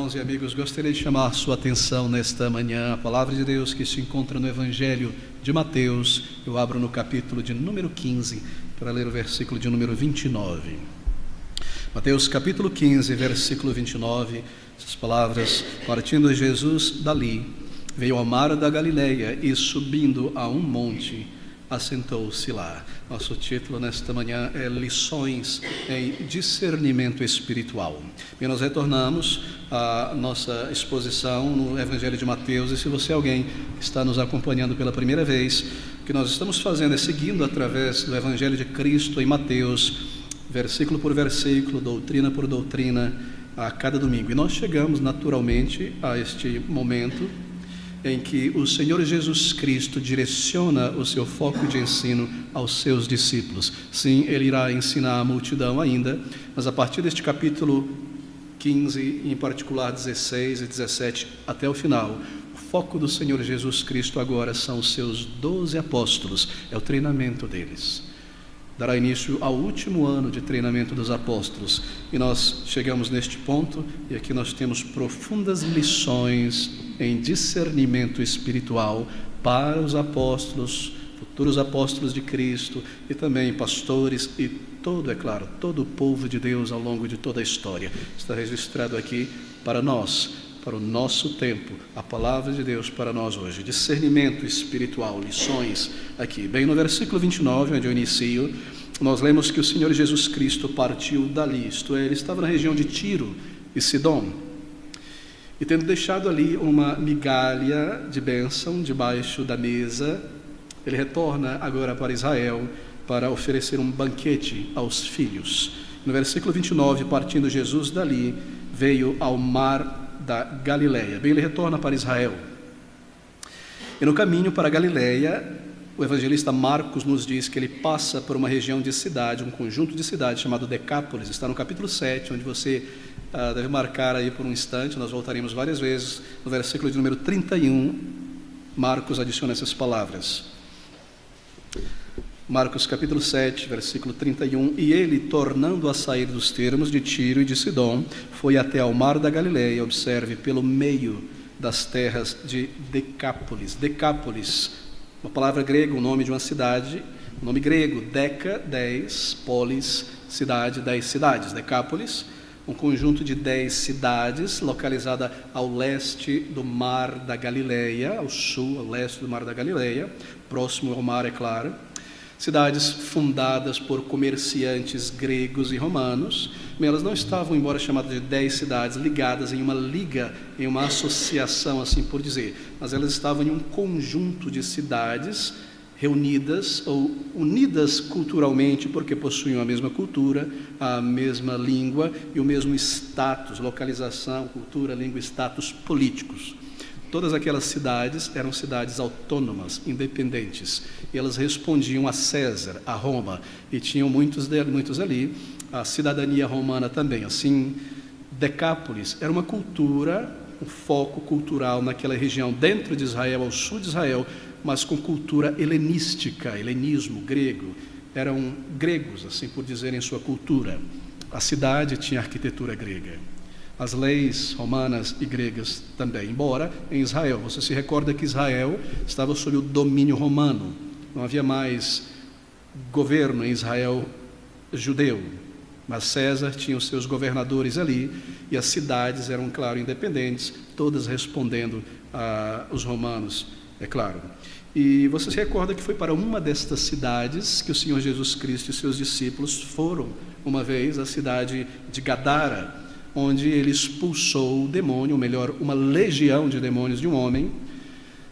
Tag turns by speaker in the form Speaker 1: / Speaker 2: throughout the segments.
Speaker 1: irmãos e amigos, gostaria de chamar a sua atenção nesta manhã, a palavra de Deus que se encontra no Evangelho de Mateus. Eu abro no capítulo de número 15, para ler o versículo de número 29. Mateus capítulo 15, versículo 29, essas palavras: partindo Jesus dali, veio ao mar da Galileia e, subindo a um monte, assentou-se lá. Nosso título nesta manhã é Lições em Discernimento Espiritual. E nós retornamos à nossa exposição no Evangelho de Mateus, e se você é alguém que está nos acompanhando pela primeira vez, o que nós estamos fazendo é seguindo através do Evangelho de Cristo em Mateus, versículo por versículo, doutrina por doutrina, a cada domingo. E nós chegamos naturalmente a este momento em que o Senhor Jesus Cristo direciona o seu foco de ensino aos seus discípulos. Sim, ele irá ensinar a multidão ainda, mas a partir deste capítulo 15, em particular 16 e 17, até o final, o foco do Senhor Jesus Cristo agora são os seus 12 apóstolos, é o treinamento deles. Dará início ao último ano de treinamento dos apóstolos, e nós chegamos neste ponto, e aqui nós temos profundas lições em discernimento espiritual para os apóstolos, futuros apóstolos de Cristo, e também pastores e todo, é claro, todo o povo de Deus ao longo de toda a história. Está registrado aqui para nós, para o nosso tempo, a palavra de Deus para nós hoje. Discernimento espiritual, lições aqui. Bem, no versículo 29, onde eu inicio, nós lemos que o Senhor Jesus Cristo partiu dali, isto é, ele estava na região de Tiro e Sidom, e tendo deixado ali uma migalha de bênção debaixo da mesa, ele retorna agora para Israel para oferecer um banquete aos filhos. No versículo 29, partindo Jesus dali, veio ao mar da Galileia. Bem, ele retorna para Israel. E no caminho para a Galileia, o evangelista Marcos nos diz que ele passa por uma região de cidade, um conjunto de cidades chamado Decápolis. Está no capítulo 7, onde você deve marcar aí por um instante, nós voltaremos várias vezes. No versículo de número 31, Marcos adiciona essas palavras. Marcos capítulo 7, versículo 31, e ele, tornando a sair dos termos de Tiro e de Sidom, foi até ao mar da Galileia, observe, pelo meio das terras de Decápolis. Decápolis, uma palavra grega, o nome de uma cidade, o nome grego, deca, 10, polis, cidade, 10 cidades. Decápolis, um conjunto de 10 cidades, localizada ao leste do mar da Galileia, ao sul, ao leste do mar da Galileia, próximo ao mar, é claro. Cidades fundadas por comerciantes gregos e romanos, mas elas não estavam, embora chamadas de 10 cidades, ligadas em uma liga, em uma associação, assim por dizer, mas elas estavam em um conjunto de cidades reunidas ou unidas culturalmente, porque possuíam a mesma cultura, a mesma língua e o mesmo status, localização, cultura, língua, status políticos. Todas aquelas cidades eram cidades autônomas, independentes, e elas respondiam a César, a Roma, e tinham muitos ali a cidadania romana também. Assim, Decápolis era uma cultura, um foco cultural naquela região, dentro de Israel, ao sul de Israel, mas com cultura helenística, helenismo, grego. Eram gregos, assim por dizer, em sua cultura. A cidade tinha arquitetura grega. As leis romanas e gregas também, embora em Israel, você se recorda que Israel estava sob o domínio romano, não havia mais governo em Israel judeu, mas César tinha os seus governadores ali, e as cidades eram, claro, independentes, todas respondendo aos romanos, é claro. E você se recorda que foi para uma destas cidades que o Senhor Jesus Cristo e seus discípulos foram uma vez, a cidade de Gadara, onde ele expulsou o demônio, ou melhor, uma legião de demônios de um homem,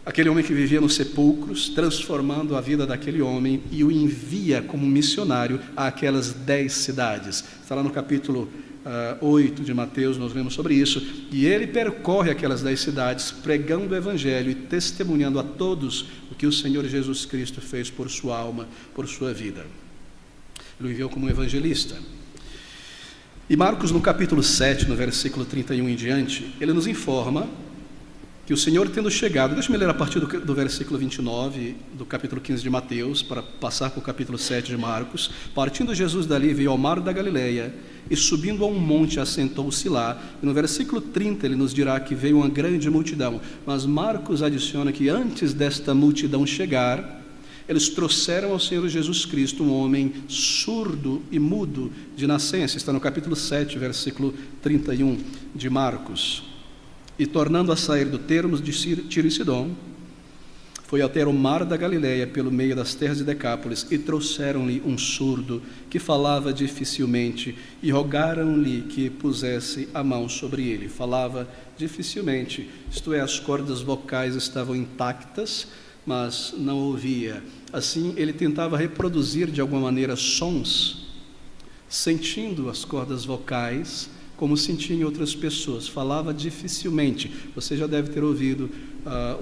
Speaker 1: aquele homem que vivia nos sepulcros, transformando a vida daquele homem, e o envia como missionário àquelas 10 cidades. Está lá no capítulo 8 de Mateus, nós vemos sobre isso, e ele percorre aquelas 10 cidades, pregando o evangelho e testemunhando a todos o que o Senhor Jesus Cristo fez por sua alma, por sua vida. Ele o enviou como um evangelista. E Marcos, no capítulo 7, no versículo 31 em diante, ele nos informa que o Senhor tendo chegado, deixa-me ler a partir do versículo 29 do capítulo 15 de Mateus, para passar para o capítulo 7 de Marcos. Partindo Jesus dali, veio ao mar da Galileia, e subindo a um monte, assentou-se lá. E no versículo 30 ele nos dirá que veio uma grande multidão, mas Marcos adiciona que antes desta multidão chegar, eles trouxeram ao Senhor Jesus Cristo um homem surdo e mudo de nascença. Está no capítulo 7, versículo 31 de Marcos. E tornando a sair do termo de Tiro e Sidom, foi até o mar da Galileia, pelo meio das terras de Decápolis, e trouxeram-lhe um surdo, que falava dificilmente, e rogaram-lhe que pusesse a mão sobre ele. Falava dificilmente, isto é, as cordas vocais estavam intactas, mas não ouvia. Assim, ele tentava reproduzir de alguma maneira sons, sentindo as cordas vocais, como sentia em outras pessoas. Falava dificilmente. Você já deve ter ouvido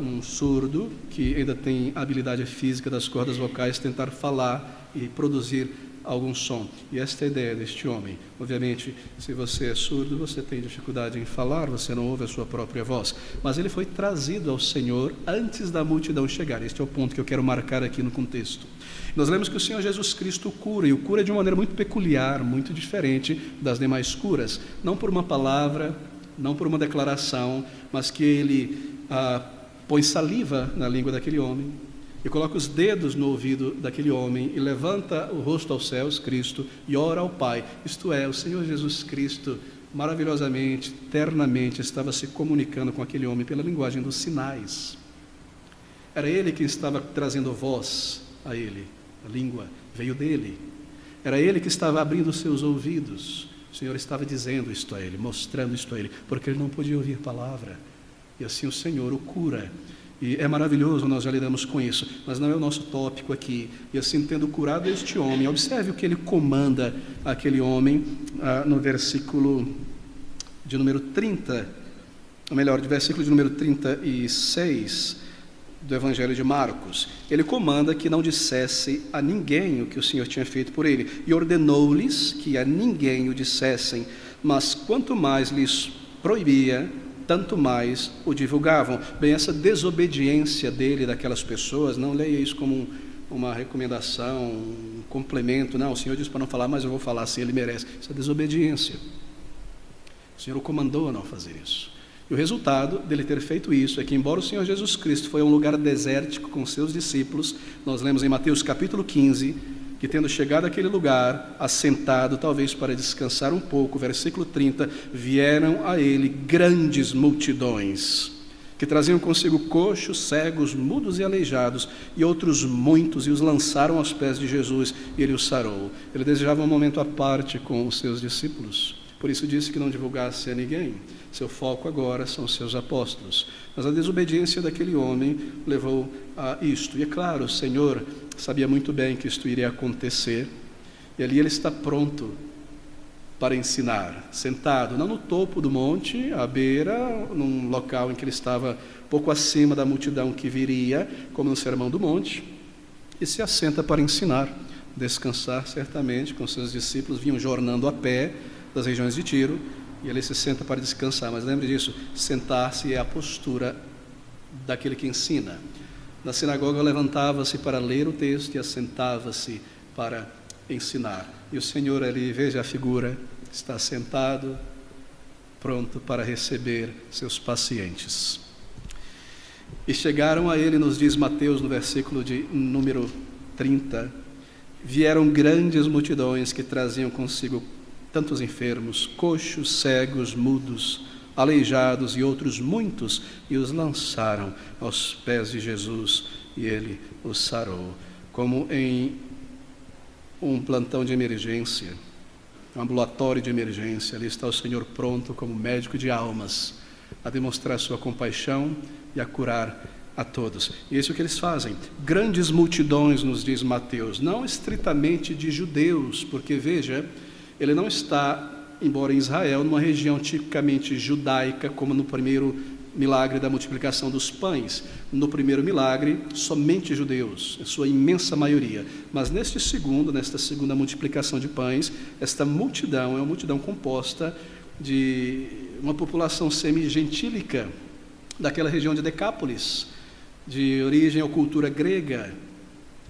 Speaker 1: um surdo, que ainda tem habilidade física das cordas vocais, tentar falar e produzir algum som. E esta é a ideia deste homem. Obviamente, se você é surdo, você tem dificuldade em falar, você não ouve a sua própria voz. Mas ele foi trazido ao Senhor antes da multidão chegar. Este é o ponto que eu quero marcar aqui no contexto. Nós lemos que o Senhor Jesus Cristo cura, e o cura de uma maneira muito peculiar, muito diferente das demais curas. Não por uma palavra, não por uma declaração, mas que ele põe saliva na língua daquele homem, e coloca os dedos no ouvido daquele homem, e levanta o rosto aos céus, Cristo, e ora ao Pai. Isto é, o Senhor Jesus Cristo, maravilhosamente, eternamente, estava se comunicando com aquele homem pela linguagem dos sinais. Era ele quem estava trazendo voz a ele. A língua veio dele. Era ele que estava abrindo os seus ouvidos. O Senhor estava dizendo isto a ele, mostrando isto a ele, porque ele não podia ouvir palavra. E assim o Senhor o cura. E é maravilhoso, nós já lidamos com isso, mas não é o nosso tópico aqui. E assim, tendo curado este homem, observe o que ele comanda aquele homem no versículo de número 30, ou melhor, de versículo de número 36 do Evangelho de Marcos. Ele comanda que não dissesse a ninguém o que o Senhor tinha feito por ele, e ordenou-lhes que a ninguém o dissessem, mas quanto mais lhes proibia, tanto mais o divulgavam. Bem, essa desobediência dele, daquelas pessoas, não leia isso como uma recomendação, um complemento. Não, o Senhor disse para não falar, mas eu vou falar assim, ele merece. Isso é desobediência. O Senhor o comandou a não fazer isso. E o resultado dele ter feito isso é que, embora o Senhor Jesus Cristo foi a um lugar desértico com seus discípulos, nós lemos em Mateus capítulo 15, que tendo chegado àquele lugar, assentado, talvez para descansar um pouco, versículo 30, vieram a ele grandes multidões, que traziam consigo coxos, cegos, mudos e aleijados, e outros muitos, e os lançaram aos pés de Jesus, e ele os sarou. Ele desejava um momento à parte com os seus discípulos, por isso disse que não divulgasse a ninguém. Seu foco agora são seus apóstolos. Mas a desobediência daquele homem levou a isto. E é claro, o Senhor sabia muito bem que isto iria acontecer. E ali ele está pronto para ensinar, sentado, não no topo do monte, à beira, num local em que ele estava pouco acima da multidão que viria, como no Sermão do Monte, e se assenta para ensinar, descansar certamente, com seus discípulos, vinham jornando a pé das regiões de Tiro, e ele se senta para descansar. Mas lembre disso, sentar-se é a postura daquele que ensina. Na sinagoga levantava-se para ler o texto e assentava-se para ensinar. E o Senhor ali, veja a figura, está sentado, pronto para receber seus pacientes. E chegaram a ele, nos diz Mateus no versículo de número 30, vieram grandes multidões que traziam consigo tantos enfermos, coxos, cegos, mudos, aleijados e outros muitos, e os lançaram aos pés de Jesus, e ele os sarou. Como em um plantão de emergência, um ambulatório de emergência, ali está o Senhor pronto como médico de almas, a demonstrar sua compaixão e a curar a todos. E isso é o que eles fazem. Grandes multidões, nos diz Mateus, não estritamente de judeus, porque veja, ele não está, embora em Israel, numa região tipicamente judaica, como no primeiro milagre da multiplicação dos pães. No primeiro milagre, somente judeus, em sua imensa maioria. Mas nesta segunda multiplicação de pães, esta multidão é uma multidão composta de uma população semi-gentílica, daquela região de Decápolis, de origem ou cultura grega.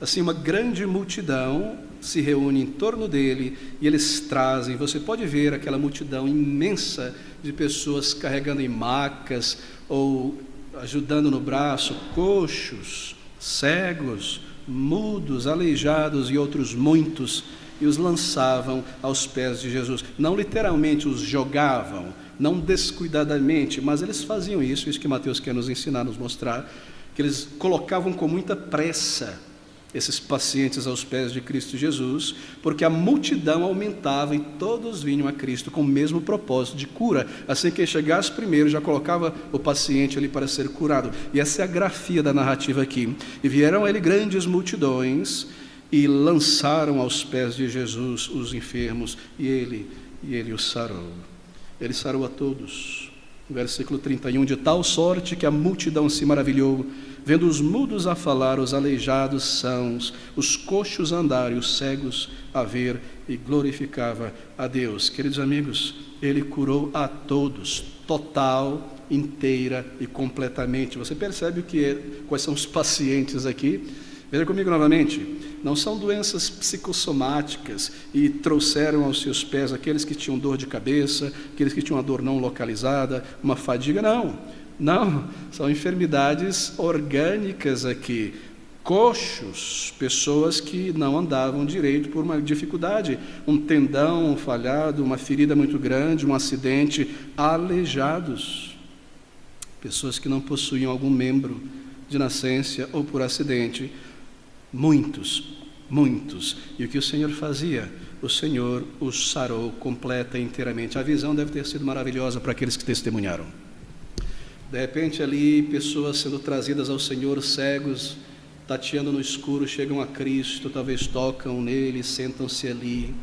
Speaker 1: Assim, uma grande multidão se reúne em torno dele e eles trazem, você pode ver aquela multidão imensa de pessoas carregando em macas ou ajudando no braço, coxos, cegos, mudos, aleijados e outros muitos, e os lançavam aos pés de Jesus. Não literalmente os jogavam, não descuidadamente, mas eles faziam isso que Mateus quer nos ensinar, nos mostrar, que eles colocavam com muita pressa esses pacientes aos pés de Cristo Jesus, porque a multidão aumentava e todos vinham a Cristo com o mesmo propósito de cura. Assim que ele chegasse primeiro, já colocava o paciente ali para ser curado. E essa é a grafia da narrativa aqui. E vieram a ele grandes multidões e lançaram aos pés de Jesus os enfermos, e ele os sarou. Ele sarou a todos. Versículo 31, de tal sorte que a multidão se maravilhou, vendo os mudos a falar, os aleijados sãos, os coxos a andar e os cegos a ver, e glorificava a Deus. Queridos amigos, ele curou a todos, total, inteira e completamente. Você percebe quais são os pacientes aqui? Veja comigo novamente, não são doenças psicossomáticas e trouxeram aos seus pés aqueles que tinham dor de cabeça, aqueles que tinham uma dor não localizada, uma fadiga, não, são enfermidades orgânicas aqui, coxos, pessoas que não andavam direito por uma dificuldade, um tendão falhado, uma ferida muito grande, um acidente, aleijados, pessoas que não possuíam algum membro de nascença ou por acidente, muitos, e o que o Senhor fazia? O Senhor os sarou completa e inteiramente. A visão deve ter sido maravilhosa para aqueles que testemunharam. De repente ali, pessoas sendo trazidas ao Senhor, cegos, tateando no escuro, chegam a Cristo, talvez tocam nele, sentam-se ali.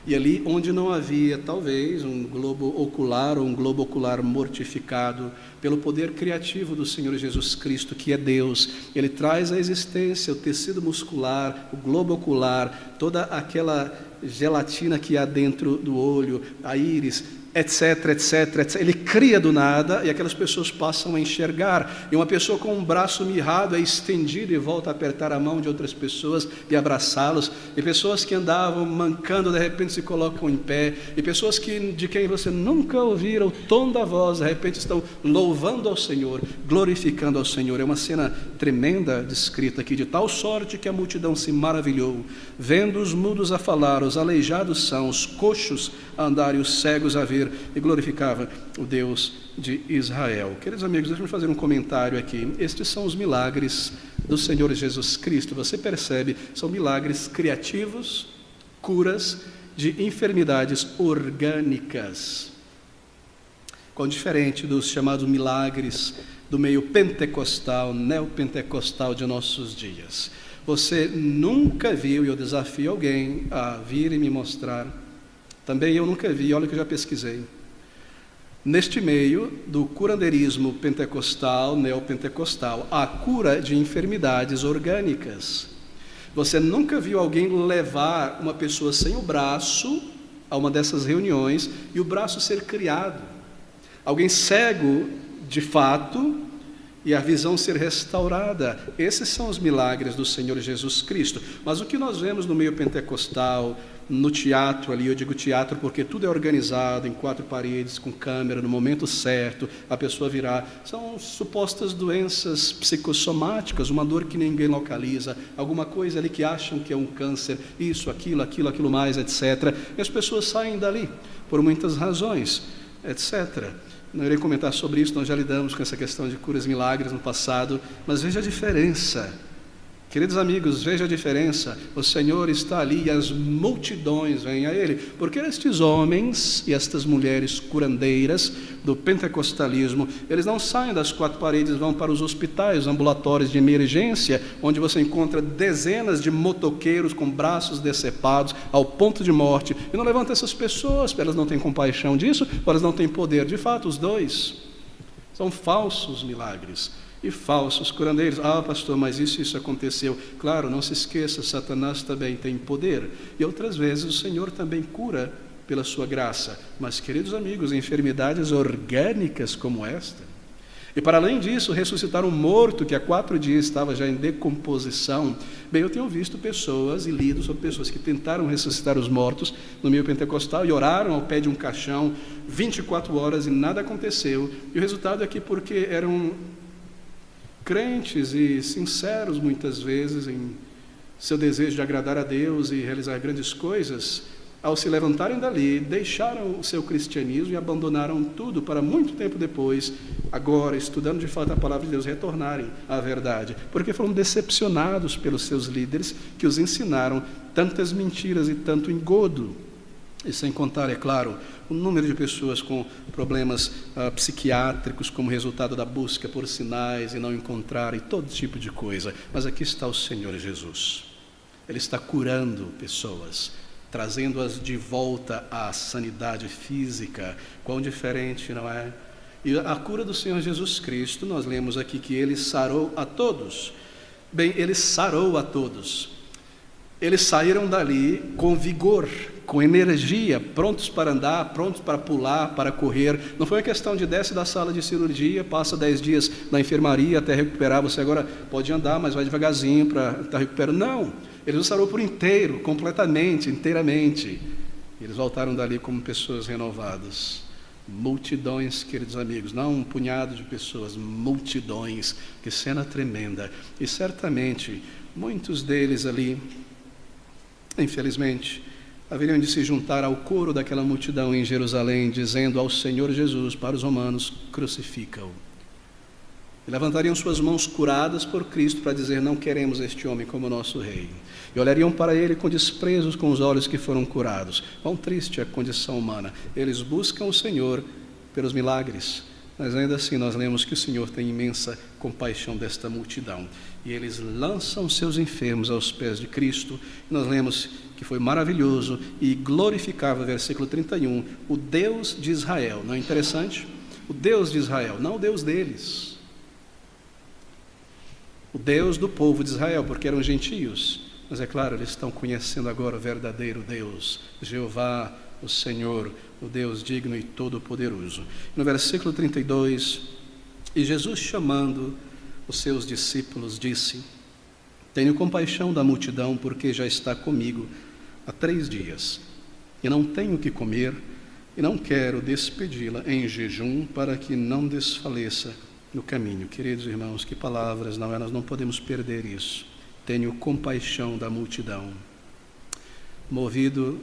Speaker 1: E ali onde não havia, talvez, um globo ocular ou um globo ocular mortificado, pelo poder criativo do Senhor Jesus Cristo, que é Deus, Ele traz à existência o tecido muscular, o globo ocular, toda aquela gelatina que há dentro do olho, a íris, etc. Ele cria do nada e aquelas pessoas passam a enxergar. E uma pessoa com um braço mirrado é estendido e volta a apertar a mão de outras pessoas e abraçá-los. E pessoas que andavam mancando, de repente se colocam em pé. E pessoas de quem você nunca ouvira o tom da voz, de repente estão louvando ao Senhor, glorificando ao Senhor. É uma cena tremenda descrita aqui, de tal sorte que a multidão se maravilhou, vendo os mudos a falar, os aleijados são, os coxos a andar e os cegos a ver, e glorificava o Deus de Israel. Queridos amigos, deixa-me fazer um comentário aqui. Estes são os milagres do Senhor Jesus Cristo. Você percebe, são milagres criativos, curas de enfermidades orgânicas. Quão diferente dos chamados milagres do meio pentecostal, neopentecostal de nossos dias. Você nunca viu, e eu desafio alguém a vir e me mostrar. Também eu nunca vi, olha que eu já pesquisei. Neste meio do curandeirismo pentecostal, neopentecostal, a cura de enfermidades orgânicas. Você nunca viu alguém levar uma pessoa sem o braço a uma dessas reuniões e o braço ser criado. Alguém cego de fato e a visão ser restaurada. Esses são os milagres do Senhor Jesus Cristo. Mas o que nós vemos no meio pentecostal, no teatro ali, eu digo teatro porque tudo é organizado em 4 paredes, com câmera, no momento certo, a pessoa virá, são supostas doenças psicossomáticas, uma dor que ninguém localiza, alguma coisa ali que acham que é um câncer, isso, aquilo mais, etc. E as pessoas saem dali, por muitas razões, etc. Não irei comentar sobre isso, nós já lidamos com essa questão de curas e milagres no passado, mas veja a diferença. Queridos amigos, veja a diferença. O Senhor está ali e as multidões vêm a Ele, porque estes homens e estas mulheres curandeiras do pentecostalismo, eles não saem das 4 paredes, vão para os hospitais, ambulatórios de emergência, onde você encontra dezenas de motoqueiros com braços decepados ao ponto de morte, e não levanta essas pessoas, elas não têm compaixão disso, ou elas não têm poder. De fato, os dois são falsos milagres e falsos curandeiros. Ah, pastor, mas isso aconteceu. Claro, não se esqueça, Satanás também tem poder. E outras vezes o Senhor também cura pela sua graça. Mas, queridos amigos, enfermidades orgânicas como esta, E para além disso, ressuscitar um morto que há 4 dias estava já em decomposição. Bem, eu tenho visto pessoas e lido sobre pessoas que tentaram ressuscitar os mortos no meio pentecostal e oraram ao pé de um caixão 24 horas e nada aconteceu. E o resultado é que, porque eram crentes e sinceros muitas vezes em seu desejo de agradar a Deus e realizar grandes coisas, ao se levantarem dali, deixaram o seu cristianismo e abandonaram tudo para muito tempo depois, agora, estudando de fato a palavra de Deus, retornarem à verdade, porque foram decepcionados pelos seus líderes que os ensinaram tantas mentiras e tanto engodo. E sem contar, é claro, o número de pessoas com problemas psiquiátricos como resultado da busca por sinais e não encontrar e todo tipo de coisa. Mas aqui está o Senhor Jesus. Ele está curando pessoas, trazendo-as de volta à sanidade física. Quão diferente, não é? E a cura do Senhor Jesus Cristo, nós lemos aqui que Ele sarou a todos. Bem, Ele sarou a todos. Eles saíram dali com vigor, com energia, prontos para andar, prontos para pular, para correr. Não foi uma questão de desce da sala de cirurgia, passa 10 dias na enfermaria até recuperar, você agora pode andar, mas vai devagarzinho para estar recuperando. Não, Ele os sarou por inteiro, completamente, inteiramente. Eles voltaram dali como pessoas renovadas. Multidões, queridos amigos, não um punhado de pessoas, multidões, que cena tremenda. E certamente, muitos deles ali, infelizmente, haveriam de se juntar ao coro daquela multidão em Jerusalém, dizendo ao Senhor Jesus para os romanos: crucifica-o. E levantariam suas mãos curadas por Cristo para dizer: não queremos este homem como nosso rei. E olhariam para ele com desprezo com os olhos que foram curados. Quão triste é a condição humana. Eles buscam o Senhor pelos milagres, mas ainda assim nós lemos que o Senhor tem imensa compaixão desta multidão. E eles lançam seus enfermos aos pés de Cristo. E nós lemos que foi maravilhoso e glorificava, versículo 31, o Deus de Israel. Não é interessante? O Deus de Israel, não o Deus deles. O Deus do povo de Israel, porque eram gentios. Mas é claro, eles estão conhecendo agora o verdadeiro Deus, Jeová, o Senhor, o Deus digno e todo-poderoso. No versículo 32, e Jesus, chamando os seus discípulos, disse: tenho compaixão da multidão, porque já está comigo há 3 dias, e não tenho o que comer, e não quero despedi-la em jejum, para que não desfaleça no caminho. Queridos irmãos, que palavras, não é? Nós não podemos perder isso. Tenho compaixão da multidão, movido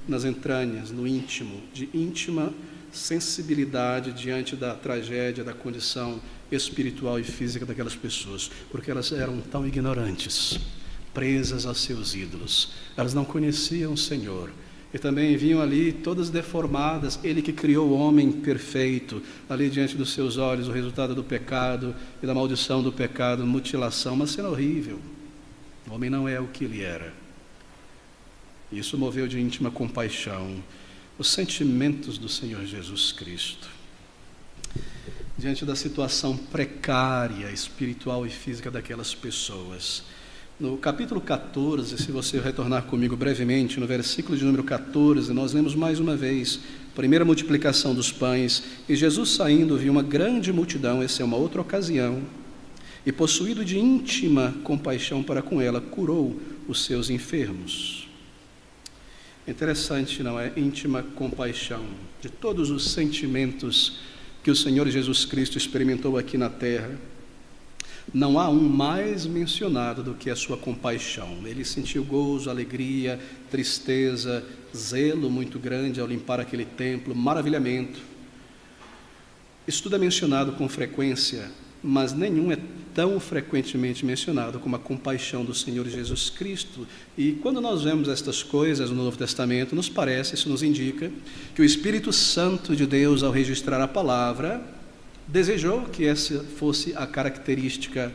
Speaker 1: nas entranhas, no íntimo, de íntima sensibilidade diante da tragédia, da condição espiritual e física daquelas pessoas, porque elas eram tão ignorantes, presas aos seus ídolos, elas não conheciam o Senhor, e também vinham ali todas deformadas, Ele que criou o homem perfeito, ali diante dos seus olhos, o resultado do pecado e da maldição do pecado, mutilação, uma cena horrível. O homem não é o que ele era. Isso moveu de íntima compaixão os sentimentos do Senhor Jesus Cristo. Diante da situação precária, espiritual e física daquelas pessoas. No capítulo 14, se você retornar comigo brevemente, no versículo de número 14, nós lemos mais uma vez a primeira multiplicação dos pães. E Jesus saindo viu uma grande multidão, essa é uma outra ocasião, e possuído de íntima compaixão para com ela, curou os seus enfermos. Interessante, não é? Íntima compaixão de todos os sentimentos que o Senhor Jesus Cristo experimentou aqui na terra. Não há um mais mencionado do que a sua compaixão. Ele sentiu gozo, alegria, tristeza, zelo muito grande ao limpar aquele templo, maravilhamento. Isso tudo é mencionado com frequência, mas nenhum é tão frequentemente mencionado como a compaixão do Senhor Jesus Cristo. E quando nós vemos estas coisas no Novo Testamento, nos parece, isso nos indica, que o Espírito Santo de Deus, ao registrar a palavra, desejou que essa fosse a característica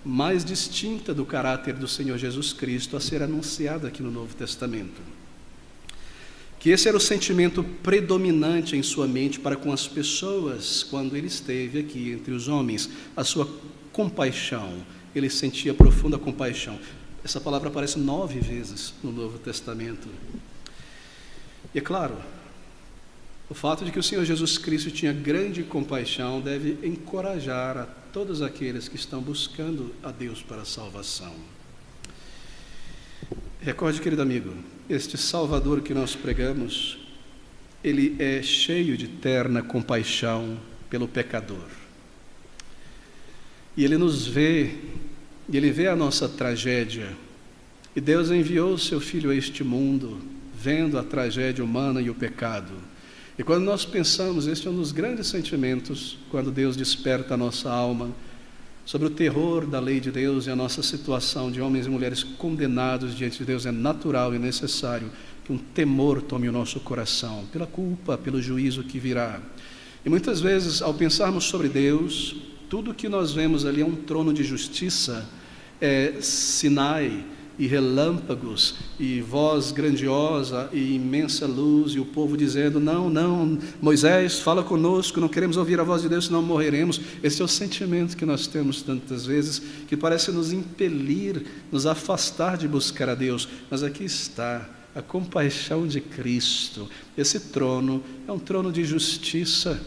Speaker 1: mais distinta do caráter do Senhor Jesus Cristo a ser anunciada aqui no Novo Testamento. Que esse era o sentimento predominante em sua mente para com as pessoas quando ele esteve aqui entre os homens, a sua compaixão. Ele sentia profunda compaixão. Essa palavra aparece 9 vezes no Novo Testamento. E é claro, O fato de que o Senhor Jesus Cristo tinha grande compaixão deve encorajar a todos aqueles que estão buscando a Deus para a salvação. Recorde, querido amigo, este Salvador que nós pregamos, ele é cheio de terna compaixão pelo pecador. E ele nos vê, e ele vê a nossa tragédia. E Deus enviou o seu Filho a este mundo, vendo a tragédia humana e o pecado. E quando nós pensamos, este é um dos grandes sentimentos, quando Deus desperta a nossa alma, sobre o terror da lei de Deus e a nossa situação de homens e mulheres condenados diante de Deus, é natural e necessário que um temor tome o nosso coração, pela culpa, pelo juízo que virá. E muitas vezes, ao pensarmos sobre Deus, tudo que nós vemos ali é um trono de justiça, é Sinai, e relâmpagos, e voz grandiosa, e imensa luz, e o povo dizendo, não, Moisés, fala conosco, não queremos ouvir a voz de Deus, senão morreremos. Esse é o sentimento que nós temos tantas vezes, que parece nos impelir, nos afastar de buscar a Deus. Mas aqui está a compaixão de Cristo. Esse trono é um trono de justiça,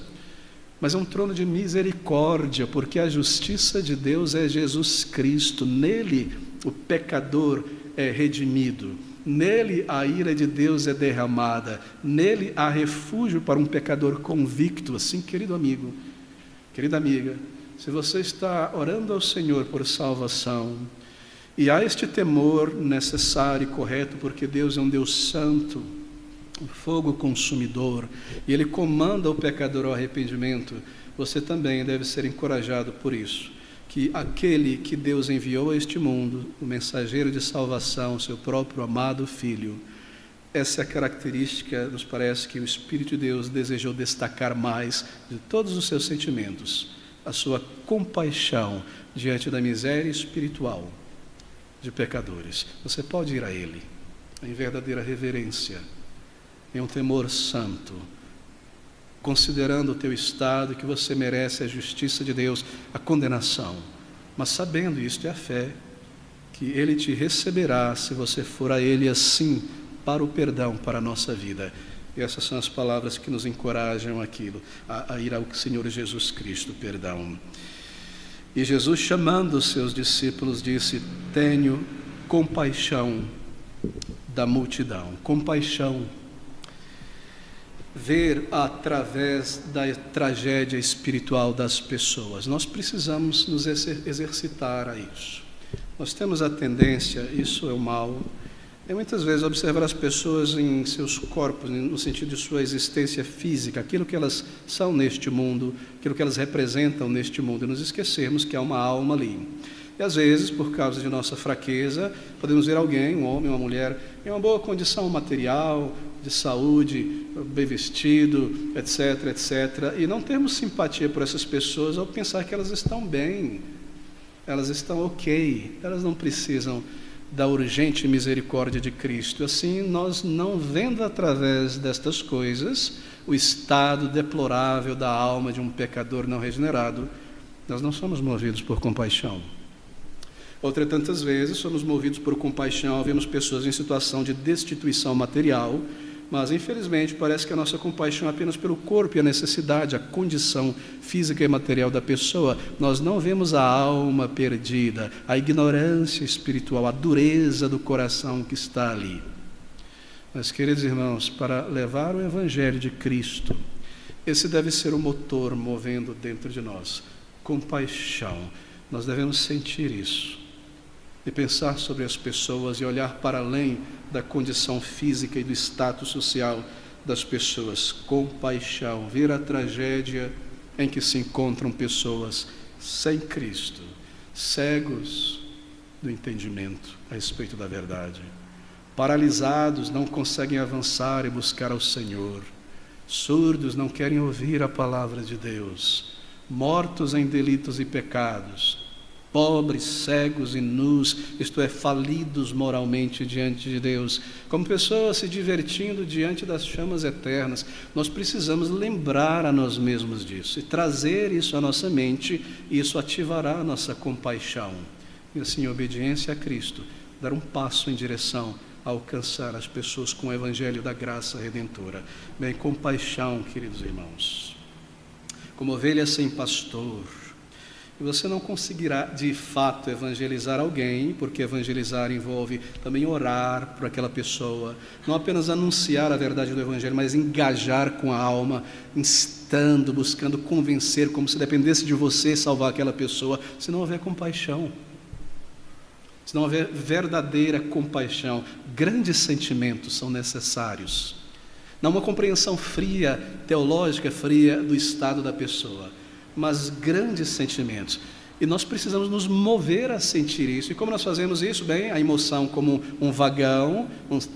Speaker 1: mas é um trono de misericórdia, porque a justiça de Deus é Jesus Cristo. Nele o pecador é redimido, nele a ira de Deus é derramada, nele há refúgio para um pecador convicto. Assim, querido amigo, querida amiga, se você está orando ao Senhor por salvação, e há este temor necessário e correto, porque Deus é um Deus santo, um fogo consumidor, e Ele comanda o pecador ao arrependimento, você também deve ser encorajado por isso, que aquele que Deus enviou a este mundo, o mensageiro de salvação, seu próprio amado Filho, essa é a característica, nos parece, que o Espírito de Deus desejou destacar mais de todos os seus sentimentos, a sua compaixão diante da miséria espiritual de pecadores. Você pode ir a Ele em verdadeira reverência, em um temor santo, considerando o teu estado, que você merece a justiça de Deus, a condenação, mas sabendo, isto é a fé, que Ele te receberá se você for a Ele assim, para o perdão, para a nossa vida. E essas são as palavras que nos encorajam a ir ao Senhor Jesus Cristo, perdão. E Jesus, chamando os seus discípulos, disse, tenho compaixão da multidão. Compaixão, ver através da tragédia espiritual das pessoas. Nós precisamos nos exercitar a isso. Nós temos a tendência, isso é o mal, é muitas vezes observar as pessoas em seus corpos, no sentido de sua existência física, aquilo que elas são neste mundo, aquilo que elas representam neste mundo, e nos esquecermos que há uma alma ali. E às vezes, por causa de nossa fraqueza, podemos ver alguém, um homem, uma mulher, em uma boa condição material, de saúde, bem vestido, etc, etc, e não termos simpatia por essas pessoas ao pensar que elas estão bem, elas estão ok, elas não precisam da urgente misericórdia de Cristo. Assim, nós não vendo através destas coisas o estado deplorável da alma de um pecador não regenerado, nós não somos movidos por compaixão. Outras tantas vezes somos movidos por compaixão, vemos pessoas em situação de destituição material, mas infelizmente parece que a nossa compaixão é apenas pelo corpo e a necessidade, a condição física e material da pessoa. Nós não vemos a alma perdida, a ignorância espiritual, a dureza do coração que está ali. Mas, queridos irmãos, para levar o Evangelho de Cristo, esse deve ser o motor movendo dentro de nós, compaixão. Nós devemos sentir isso, e pensar sobre as pessoas e olhar para além da condição física e do status social das pessoas. Compaixão, ver a tragédia em que se encontram pessoas sem Cristo, cegos do entendimento a respeito da verdade, paralisados, não conseguem avançar e buscar ao Senhor, surdos, não querem ouvir a palavra de Deus, mortos em delitos e pecados, pobres, cegos e nus, isto é, falidos moralmente diante de Deus, como pessoas se divertindo diante das chamas eternas. Nós precisamos lembrar a nós mesmos disso e trazer isso à nossa mente, e isso ativará a nossa compaixão. E assim, em obediência a Cristo, dar um passo em direção alcançar as pessoas com o evangelho da graça redentora. Bem, compaixão, queridos irmãos. Como ovelha sem pastor, e você não conseguirá de fato evangelizar alguém, porque evangelizar envolve também orar por aquela pessoa, não apenas anunciar a verdade do evangelho, mas engajar com a alma, instando, buscando convencer, como se dependesse de você salvar aquela pessoa. Se não houver compaixão, se não houver verdadeira compaixão, grandes sentimentos são necessários, não uma compreensão fria, teológica fria do estado da pessoa, mas grandes sentimentos. E nós precisamos nos mover a sentir isso. E como nós fazemos isso? Bem, a emoção como um vagão,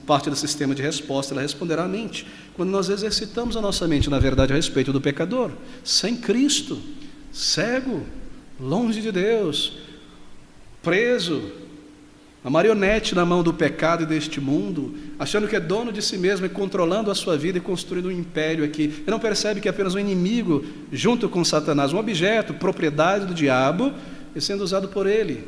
Speaker 1: parte do sistema de resposta, ela responderá à mente. Quando nós exercitamos a nossa mente, na verdade, a respeito do pecador, sem Cristo, cego, longe de Deus, preso, a marionete na mão do pecado e deste mundo, achando que é dono de si mesmo e controlando a sua vida e construindo um império aqui. E não percebe que é apenas um inimigo junto com Satanás, um objeto, propriedade do diabo, e sendo usado por ele,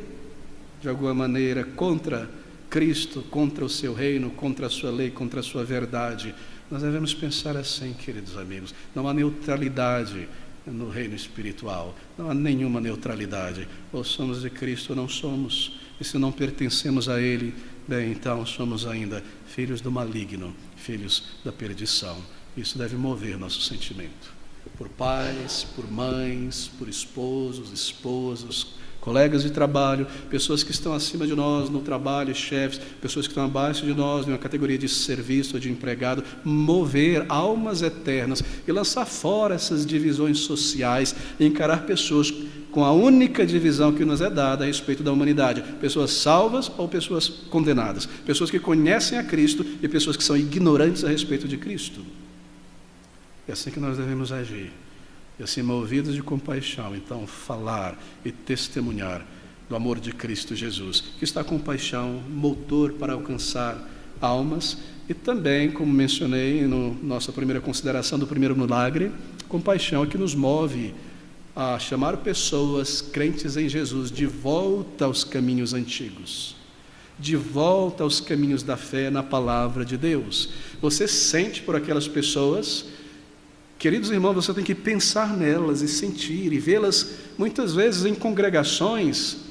Speaker 1: de alguma maneira, contra Cristo, contra o seu reino, contra a sua lei, contra a sua verdade. Nós devemos pensar assim, queridos amigos, não há neutralidade no reino espiritual, não há nenhuma neutralidade, ou somos de Cristo ou não somos. E se não pertencemos a Ele, bem, então somos ainda filhos do maligno, filhos da perdição. Isso deve mover nosso sentimento. Por pais, por mães, por esposos, esposas, colegas de trabalho, pessoas que estão acima de nós no trabalho, chefes, pessoas que estão abaixo de nós em uma categoria de serviço ou de empregado, mover almas eternas e lançar fora essas divisões sociais e encarar pessoas com a única divisão que nos é dada a respeito da humanidade: pessoas salvas ou pessoas condenadas, pessoas que conhecem a Cristo e pessoas que são ignorantes a respeito de Cristo. É assim que nós devemos agir, e assim, movidos de compaixão, então falar e testemunhar do amor de Cristo Jesus, que está com paixão, motor para alcançar almas, e também, como mencionei na nossa primeira consideração do primeiro milagre, compaixão é que nos move a chamar pessoas crentes em Jesus de volta aos caminhos antigos, de volta aos caminhos da fé na palavra de Deus. Você sente por aquelas pessoas, queridos irmãos, você tem que pensar nelas e sentir e vê-las muitas vezes em congregações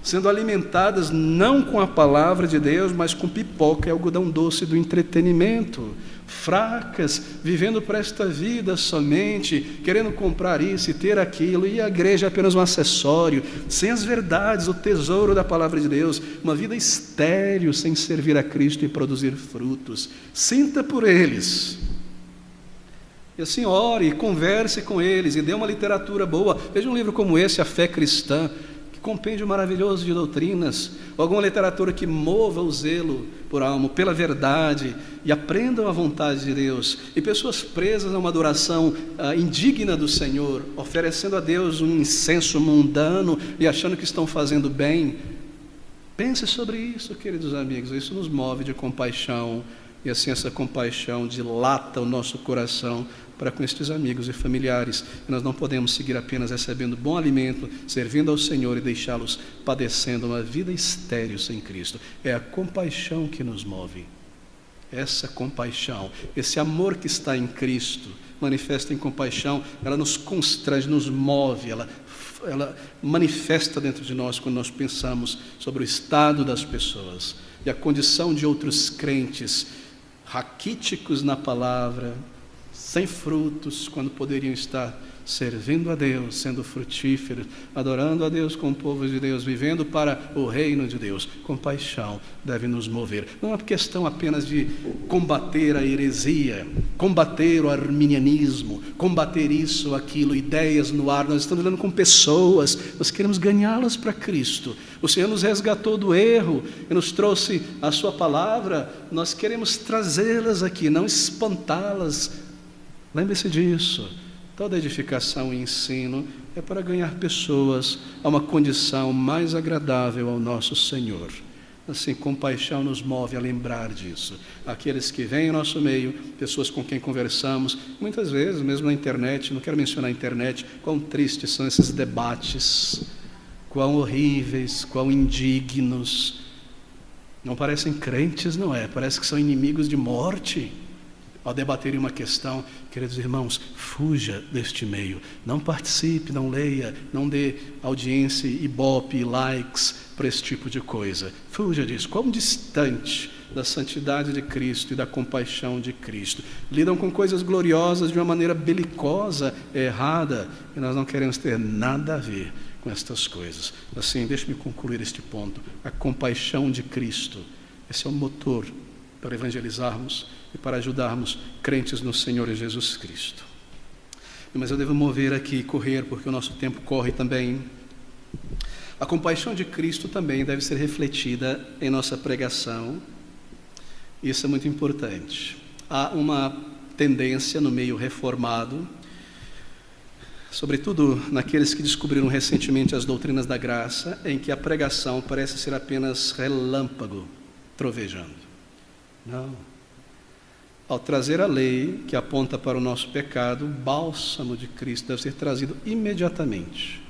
Speaker 1: sendo alimentadas não com a palavra de Deus, mas com pipoca e algodão doce do entretenimento, fracas, vivendo para esta vida somente, querendo comprar isso e ter aquilo, e a igreja é apenas um acessório, sem as verdades, o tesouro da palavra de Deus, uma vida estéril, sem servir a Cristo e produzir frutos. Sinta por eles, e assim ore, converse com eles, e dê uma literatura boa. Veja um livro como esse, A Fé Cristã, compêndio maravilhoso de doutrinas, ou alguma literatura que mova o zelo por alma, pela verdade, e aprendam a vontade de Deus. E pessoas presas a uma adoração indigna do Senhor, oferecendo a Deus um incenso mundano e achando que estão fazendo bem. Pense sobre isso, queridos amigos. Isso nos move de compaixão, e assim essa compaixão dilata o nosso coração para com estes amigos e familiares. E nós não podemos seguir apenas recebendo bom alimento, servindo ao Senhor e deixá-los padecendo uma vida estéril sem Cristo. É a compaixão que nos move. Essa compaixão, esse amor que está em Cristo, manifesta em compaixão, ela nos constrange, nos move, ela manifesta dentro de nós quando nós pensamos sobre o estado das pessoas e a condição de outros crentes, raquíticos na palavra, sem frutos, quando poderiam estar servindo a Deus, sendo frutíferos, adorando a Deus com o povo de Deus, vivendo para o reino de Deus. Compaixão deve nos mover. Não é uma questão apenas de combater a heresia, combater o arminianismo, combater isso, aquilo, ideias no ar. Nós estamos lidando com pessoas, nós queremos ganhá-las para Cristo. O Senhor nos resgatou do erro e nos trouxe a sua palavra. Nós queremos trazê-las aqui, não espantá-las. Lembre-se disso. Toda edificação e ensino é para ganhar pessoas a uma condição mais agradável ao nosso Senhor. Assim, compaixão nos move a lembrar disso. Aqueles que vêm ao nosso meio, pessoas com quem conversamos, muitas vezes, mesmo na internet, não quero mencionar a internet, quão tristes são esses debates, quão horríveis, quão indignos. Não parecem crentes, não é? Parece que são inimigos de morte. Ao debaterem uma questão, queridos irmãos, fuja deste meio. Não participe, não leia, não dê audiência, ibope e likes para esse tipo de coisa. Fuja disso. Quão distante da santidade de Cristo e da compaixão de Cristo. Lidam com coisas gloriosas de uma maneira belicosa, errada, e nós não queremos ter nada a ver com estas coisas. Assim, deixe-me concluir este ponto. A compaixão de Cristo, esse é o motor para evangelizarmos e para ajudarmos crentes no Senhor Jesus Cristo. Mas eu devo mover aqui e correr, porque o nosso tempo corre também. A compaixão de Cristo também deve ser refletida em nossa pregação. Isso é muito importante. Há uma tendência no meio reformado, sobretudo naqueles que descobriram recentemente as doutrinas da graça, em que a pregação parece ser apenas relâmpago, trovejando. Não. Ao trazer a lei que aponta para o nosso pecado, o bálsamo de Cristo deve ser trazido imediatamente.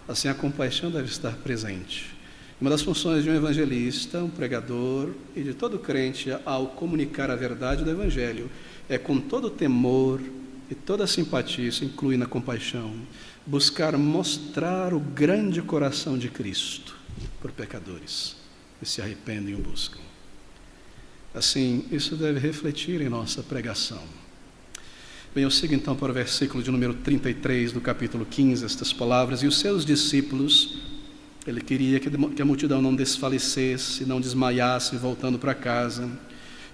Speaker 1: Assim, a compaixão deve estar presente. Uma das funções de um evangelista, um pregador e de todo crente ao comunicar a verdade do Evangelho é, com todo temor e toda simpatia, isso inclui na compaixão, buscar mostrar o grande coração de Cristo por pecadores que se arrependem e o buscam. Assim, isso deve refletir em nossa pregação. Bem, eu sigo então para o versículo de número 33 do capítulo 15, estas palavras. E os seus discípulos, ele queria que a multidão não desfalecesse, não desmaiasse voltando para casa.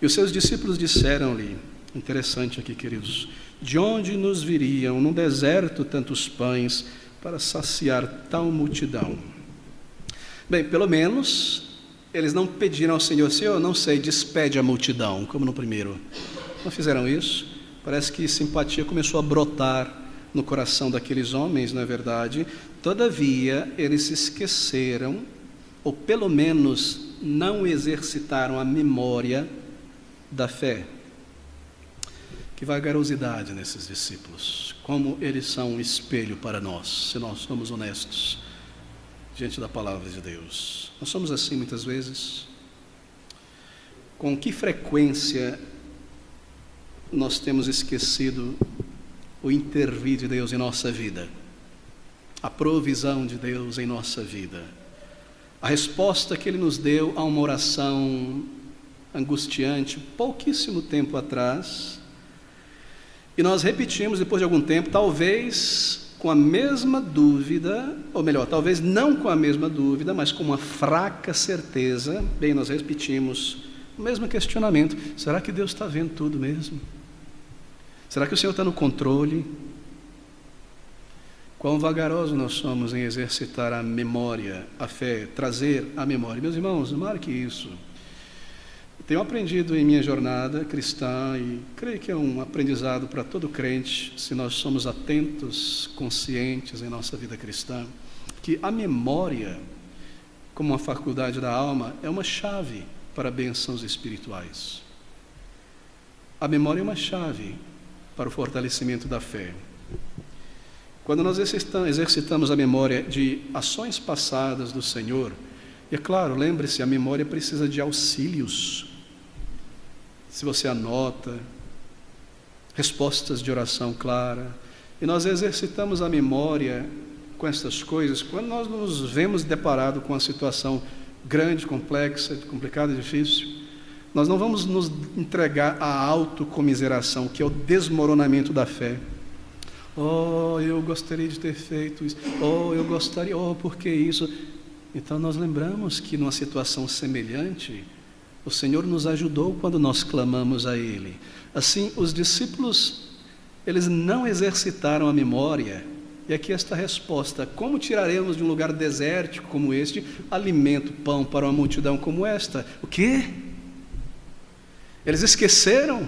Speaker 1: E os seus discípulos disseram-lhe, interessante aqui, queridos, de onde nos viriam no deserto tantos pães para saciar tal multidão? Bem, pelo menos eles não pediram ao Senhor, Senhor, não sei, despede a multidão, como no primeiro. Não fizeram isso. Parece que simpatia começou a brotar no coração daqueles homens, não é verdade? Todavia, eles se esqueceram, ou pelo menos não exercitaram a memória da fé. Que vagarosidade nesses discípulos. Como eles são um espelho para nós, se nós somos honestos diante da palavra de Deus. Nós somos assim muitas vezes. Com que frequência nós temos esquecido o intervir de Deus em nossa vida, a provisão de Deus em nossa vida, a resposta que Ele nos deu a uma oração angustiante pouquíssimo tempo atrás, e nós repetimos depois de algum tempo, talvez com a mesma dúvida, ou melhor, talvez não com a mesma dúvida, mas com uma fraca certeza. Bem, nós repetimos o mesmo questionamento: será que Deus está vendo tudo mesmo? Será que o Senhor está no controle? Quão vagarosos nós somos em exercitar a memória, a fé, trazer a memória. Meus irmãos, marque isso. Tenho aprendido em minha jornada cristã, e creio que é um aprendizado para todo crente, se nós somos atentos, conscientes em nossa vida cristã, que a memória, como uma faculdade da alma, é uma chave para bênçãos espirituais. A memória é uma chave para o fortalecimento da fé. Quando nós exercitamos a memória de ações passadas do Senhor, e é claro, lembre-se, a memória precisa de auxílios. Se você anota, respostas de oração clara, e nós exercitamos a memória com essas coisas, quando nós nos vemos deparado com uma situação grande, complexa, complicada, difícil, nós não vamos nos entregar à autocomiseração, que é o desmoronamento da fé. Oh, eu gostaria de ter feito isso. Oh, eu gostaria, oh, por que isso? Então nós lembramos que numa situação semelhante, o Senhor nos ajudou quando nós clamamos a Ele. Assim, os discípulos, eles não exercitaram a memória. E aqui esta resposta: como tiraremos de um lugar desértico como este alimento, pão para uma multidão como esta? O quê? Eles esqueceram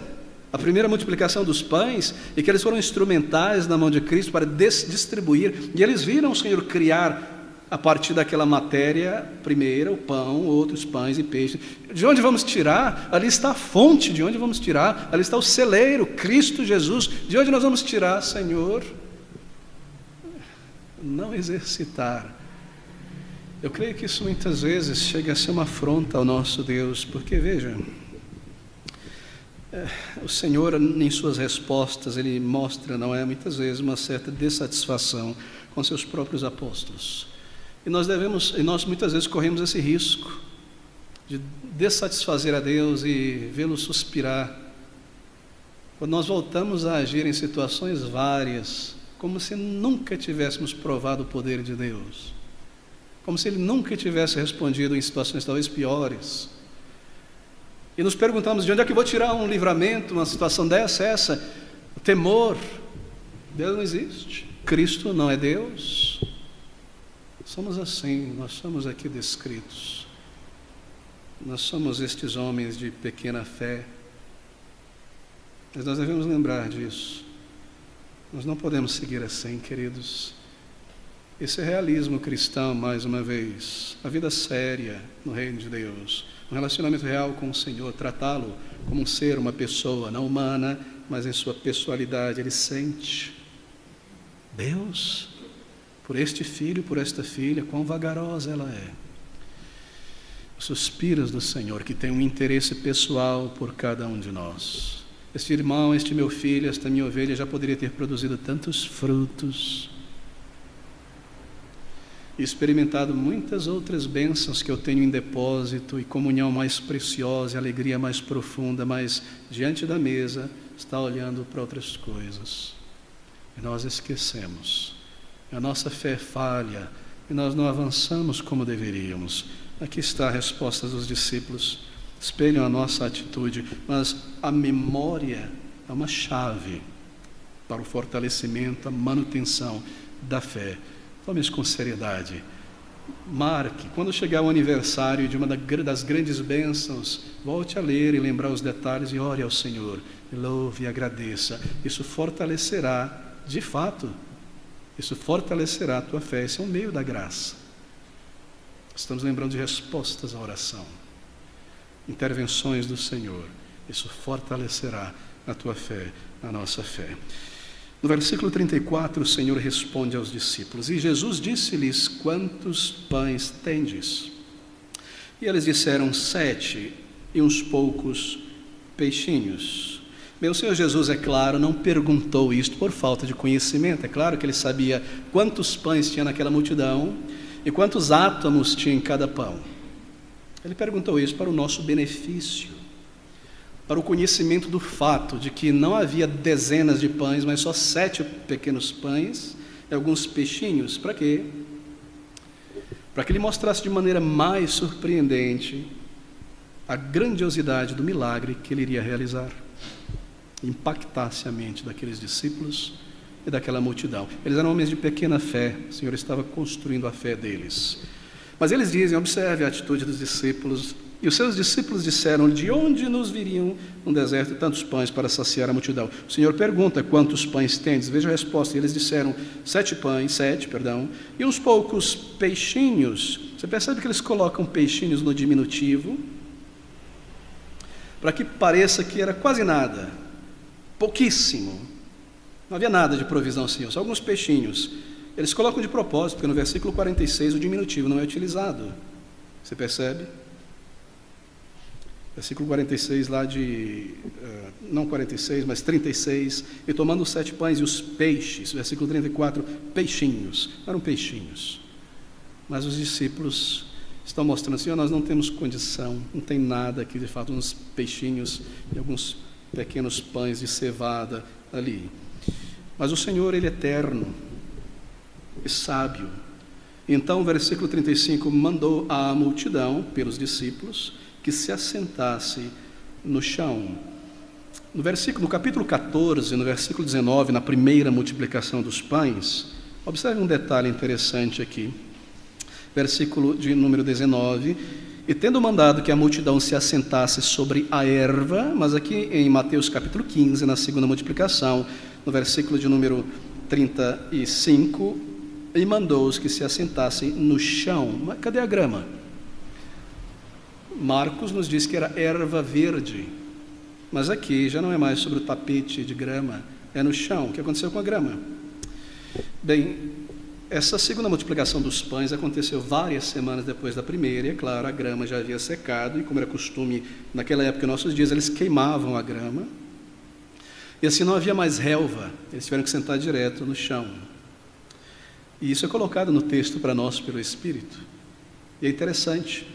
Speaker 1: a primeira multiplicação dos pães e que eles foram instrumentais na mão de Cristo para distribuir. E eles viram o Senhor criar a partir daquela matéria primeira, o pão, outros pães e peixes. De onde vamos tirar? Ali está a fonte. De onde vamos tirar? Ali está o celeiro, Cristo Jesus. De onde nós vamos tirar, Senhor? Não exercitar Eu creio que isso muitas vezes chega a ser uma afronta ao nosso Deus, porque veja, o Senhor em suas respostas, Ele mostra, não é, muitas vezes uma certa dessatisfação com seus próprios apóstolos. E nós muitas vezes corremos esse risco de dessatisfazer a Deus e vê-lo suspirar. Quando nós voltamos a agir em situações várias, como se nunca tivéssemos provado o poder de Deus, como se Ele nunca tivesse respondido em situações talvez piores, e nos perguntamos, de onde é que eu vou tirar um livramento, uma situação dessa, essa? O temor. Deus não existe, Cristo não é Deus. Somos assim, nós somos aqui descritos, nós somos estes homens de pequena fé, mas nós devemos lembrar disso. Nós não podemos seguir assim, queridos. Esse é realismo cristão, mais uma vez, a vida séria no reino de Deus, um relacionamento real com o Senhor, tratá-lo como um ser, uma pessoa, não humana, mas em sua pessoalidade. Ele sente Deus por este filho, por esta filha, quão vagarosa ela é. Os suspiros do Senhor, que tem um interesse pessoal por cada um de nós. Este irmão, este meu filho, esta minha ovelha já poderia ter produzido tantos frutos e experimentado muitas outras bênçãos que eu tenho em depósito, e comunhão mais preciosa, e alegria mais profunda, mas diante da mesa está olhando para outras coisas. E nós esquecemos. A nossa fé falha e nós não avançamos como deveríamos. Aqui está a resposta dos discípulos. Espelham a nossa atitude, mas a memória é uma chave para o fortalecimento, a manutenção da fé. Tome isso com seriedade. Marque, quando chegar o aniversário de uma das grandes bênçãos, volte a ler e lembrar os detalhes e ore ao Senhor. Louve e agradeça. Isso fortalecerá, de fato, isso fortalecerá a tua fé. Esse é um meio da graça. Estamos lembrando de respostas à oração, intervenções do Senhor. Isso fortalecerá a tua fé, a nossa fé. No versículo 34, o Senhor responde aos discípulos: e Jesus disse-lhes: quantos pães tendes? E eles disseram: 7, e uns poucos peixinhos. Bem, o Senhor Jesus, é claro, não perguntou isto por falta de conhecimento. É claro que ele sabia quantos pães tinha naquela multidão e quantos átomos tinha em cada pão. Ele perguntou isso para o nosso benefício, para o conhecimento do fato de que não havia dezenas de pães, mas só 7 pequenos pães e alguns peixinhos. Para quê? Para que ele mostrasse de maneira mais surpreendente a grandiosidade do milagre que ele iria realizar, impactasse a mente daqueles discípulos e daquela multidão. Eles eram homens de pequena fé, o Senhor estava construindo a fé deles. Mas eles dizem, observe a atitude dos discípulos: e os seus discípulos disseram: de onde nos viriam no deserto tantos pães para saciar a multidão? O Senhor pergunta: quantos pães tendes? Veja a resposta. E eles disseram: 7 pães, e uns poucos peixinhos. Você percebe que eles colocam peixinhos no diminutivo, para que pareça que era quase nada, pouquíssimo. Não havia nada de provisão, Senhor, só alguns peixinhos. Eles colocam de propósito, porque no versículo 46 o diminutivo não é utilizado. Você percebe? Versículo 46 lá não 46, mas 36, e tomando os 7 pães e os peixes, versículo 34, peixinhos, não eram peixinhos, mas os discípulos estão mostrando: Senhor, nós não temos condição, não tem nada aqui, de fato, uns peixinhos e alguns pequenos pães de cevada ali. Mas o Senhor, Ele é eterno e sábio. Então, versículo 35, mandou à multidão, pelos discípulos, que se assentasse no chão. No capítulo 14, no versículo 19, na primeira multiplicação dos pães, observe um detalhe interessante aqui. Versículo de número 19: e tendo mandado que a multidão se assentasse sobre a erva, mas aqui em Mateus capítulo 15, na segunda multiplicação, no versículo de número 35, e mandou-os que se assentassem no chão. Mas cadê a grama? Marcos nos diz que era erva verde, mas aqui já não é mais sobre o tapete de grama, é no chão. O que aconteceu com a grama? Bem, Essa segunda multiplicação dos pães aconteceu várias semanas depois da primeira, e é claro, a grama já havia secado, e como era costume naquela época, em nossos dias, eles queimavam a grama, e assim não havia mais relva, eles tiveram que sentar direto no chão. E isso é colocado no texto para nós pelo Espírito, e é interessante.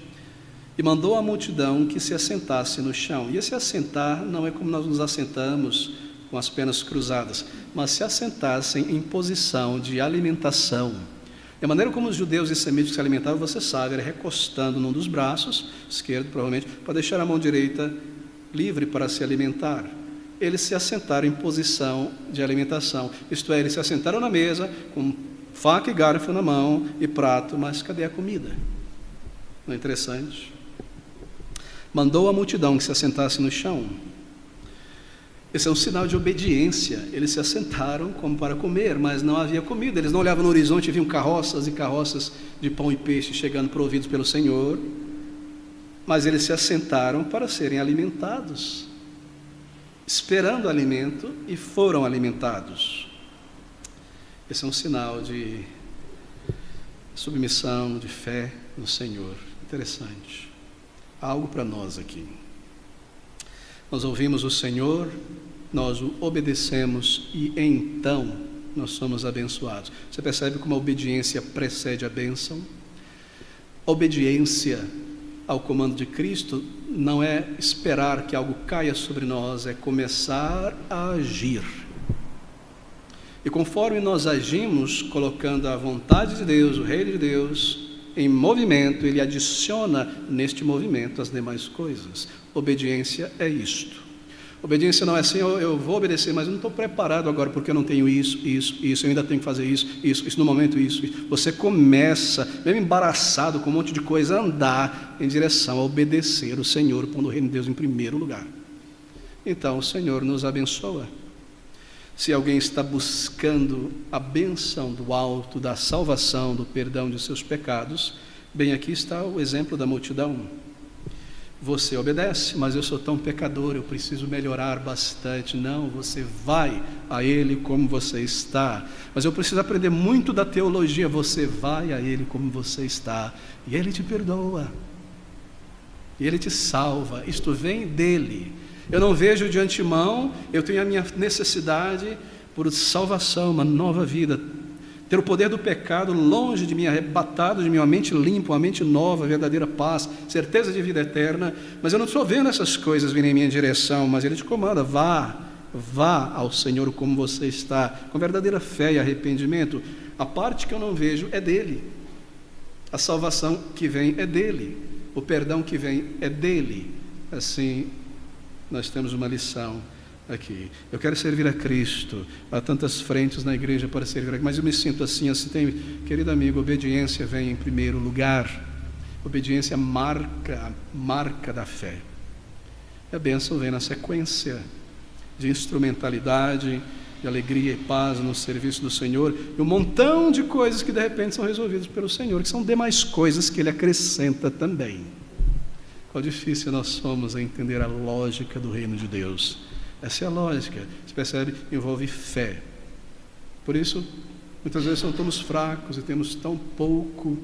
Speaker 1: E mandou a multidão que se assentasse no chão, e esse assentar não é como nós nos assentamos, com as pernas cruzadas, mas se assentassem em posição de alimentação. E a maneira como os judeus e semíticos se alimentavam, você sabe, era recostando num dos braços, esquerdo provavelmente, para deixar a mão direita livre para se alimentar. Eles se assentaram em posição de alimentação, isto é, eles se assentaram na mesa, com faca e garfo na mão e prato, mas cadê a comida? Não é interessante? Mandou a multidão que se assentasse no chão. Esse é um sinal de obediência. Eles se assentaram como para comer, mas não havia comida. Eles não olhavam no horizonte e viam carroças e carroças de pão e peixe chegando providos pelo Senhor, mas eles se assentaram para serem alimentados, esperando alimento, e foram alimentados. Esse é um sinal de submissão, de fé no Senhor. Interessante. Há algo para nós aqui. Nós ouvimos o Senhor, nós o obedecemos e então nós somos abençoados. Você percebe como a obediência precede a bênção? A obediência ao comando de Cristo não é esperar que algo caia sobre nós, é começar a agir. E conforme nós agimos, colocando a vontade de Deus, o reino de Deus, em movimento, Ele adiciona neste movimento as demais coisas. Obediência é isto. Obediência não é assim, eu vou obedecer, mas eu não estou preparado agora porque eu não tenho isso, eu ainda tenho que fazer isso no momento, isso. Você começa, mesmo embaraçado com um monte de coisa, a andar em direção a obedecer o Senhor, pondo o reino de Deus em primeiro lugar. Então o Senhor nos abençoa. Se alguém está buscando a bênção do alto, da salvação, do perdão de seus pecados, bem, aqui está o exemplo da multidão. Você obedece, mas eu sou tão pecador, eu preciso melhorar bastante. Não, você vai a Ele como você está. Mas eu preciso aprender muito da teologia. Você vai a Ele como você está, e Ele te perdoa, e Ele te salva. Isto vem dEle. Eu não vejo de antemão, eu tenho a minha necessidade por salvação, uma nova vida, ter o poder do pecado longe de mim, arrebatado de mim, uma mente limpa, uma mente nova, verdadeira paz, certeza de vida eterna. Mas eu não estou vendo essas coisas virem em minha direção, mas Ele te comanda, vá ao Senhor como você está, com verdadeira fé e arrependimento. A parte que eu não vejo é dEle, a salvação que vem é dEle, o perdão que vem é dEle. Assim, nós temos uma lição aqui. Eu quero servir a Cristo. Há tantas frentes na igreja para servir a Cristo, mas eu me sinto assim, querido amigo, obediência vem em primeiro lugar. Obediência marca da fé. E a bênção vem na sequência de instrumentalidade, de alegria e paz no serviço do Senhor, e um montão de coisas que de repente são resolvidas pelo Senhor, que são demais coisas que Ele acrescenta também. Quão difícil nós somos a entender a lógica do reino de Deus. Essa é a lógica, você percebe, envolve fé. Por isso, muitas vezes somos fracos e temos tão pouco,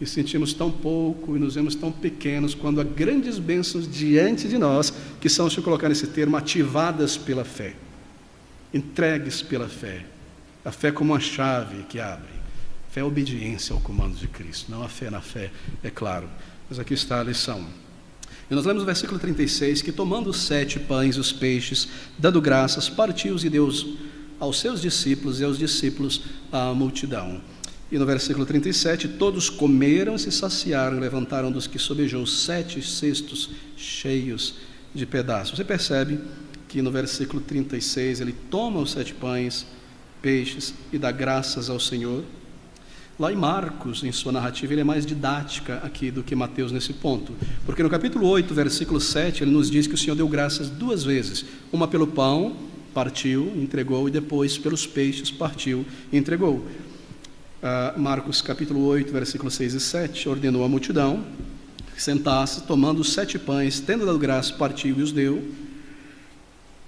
Speaker 1: e sentimos tão pouco, e nos vemos tão pequenos, quando há grandes bênçãos diante de nós, que são, deixa eu colocar nesse termo, ativadas pela fé, entregues pela fé. A fé como uma chave que abre. Fé é obediência ao comando de Cristo, não a fé na fé, é claro. Mas aqui está a lição. E nós lemos o versículo 36, que tomando os 7 pães e os peixes, dando graças, partiu-os e deu aos seus discípulos e aos discípulos à multidão. E no versículo 37, todos comeram e se saciaram, levantaram dos que sobejou 7 cestos cheios de pedaços. Você percebe que no versículo 36, ele toma os 7 pães, peixes e dá graças ao Senhor. Lá em Marcos, em sua narrativa, ele é mais didática aqui do que Mateus nesse ponto. Porque no capítulo 8, versículo 7, ele nos diz que o Senhor deu graças 2 vezes. Uma pelo pão, partiu, entregou, e depois pelos peixes, partiu e entregou. Marcos capítulo 8, versículos 6 e 7, ordenou à multidão que sentasse, tomando os 7 pães, tendo dado graça, partiu e os deu.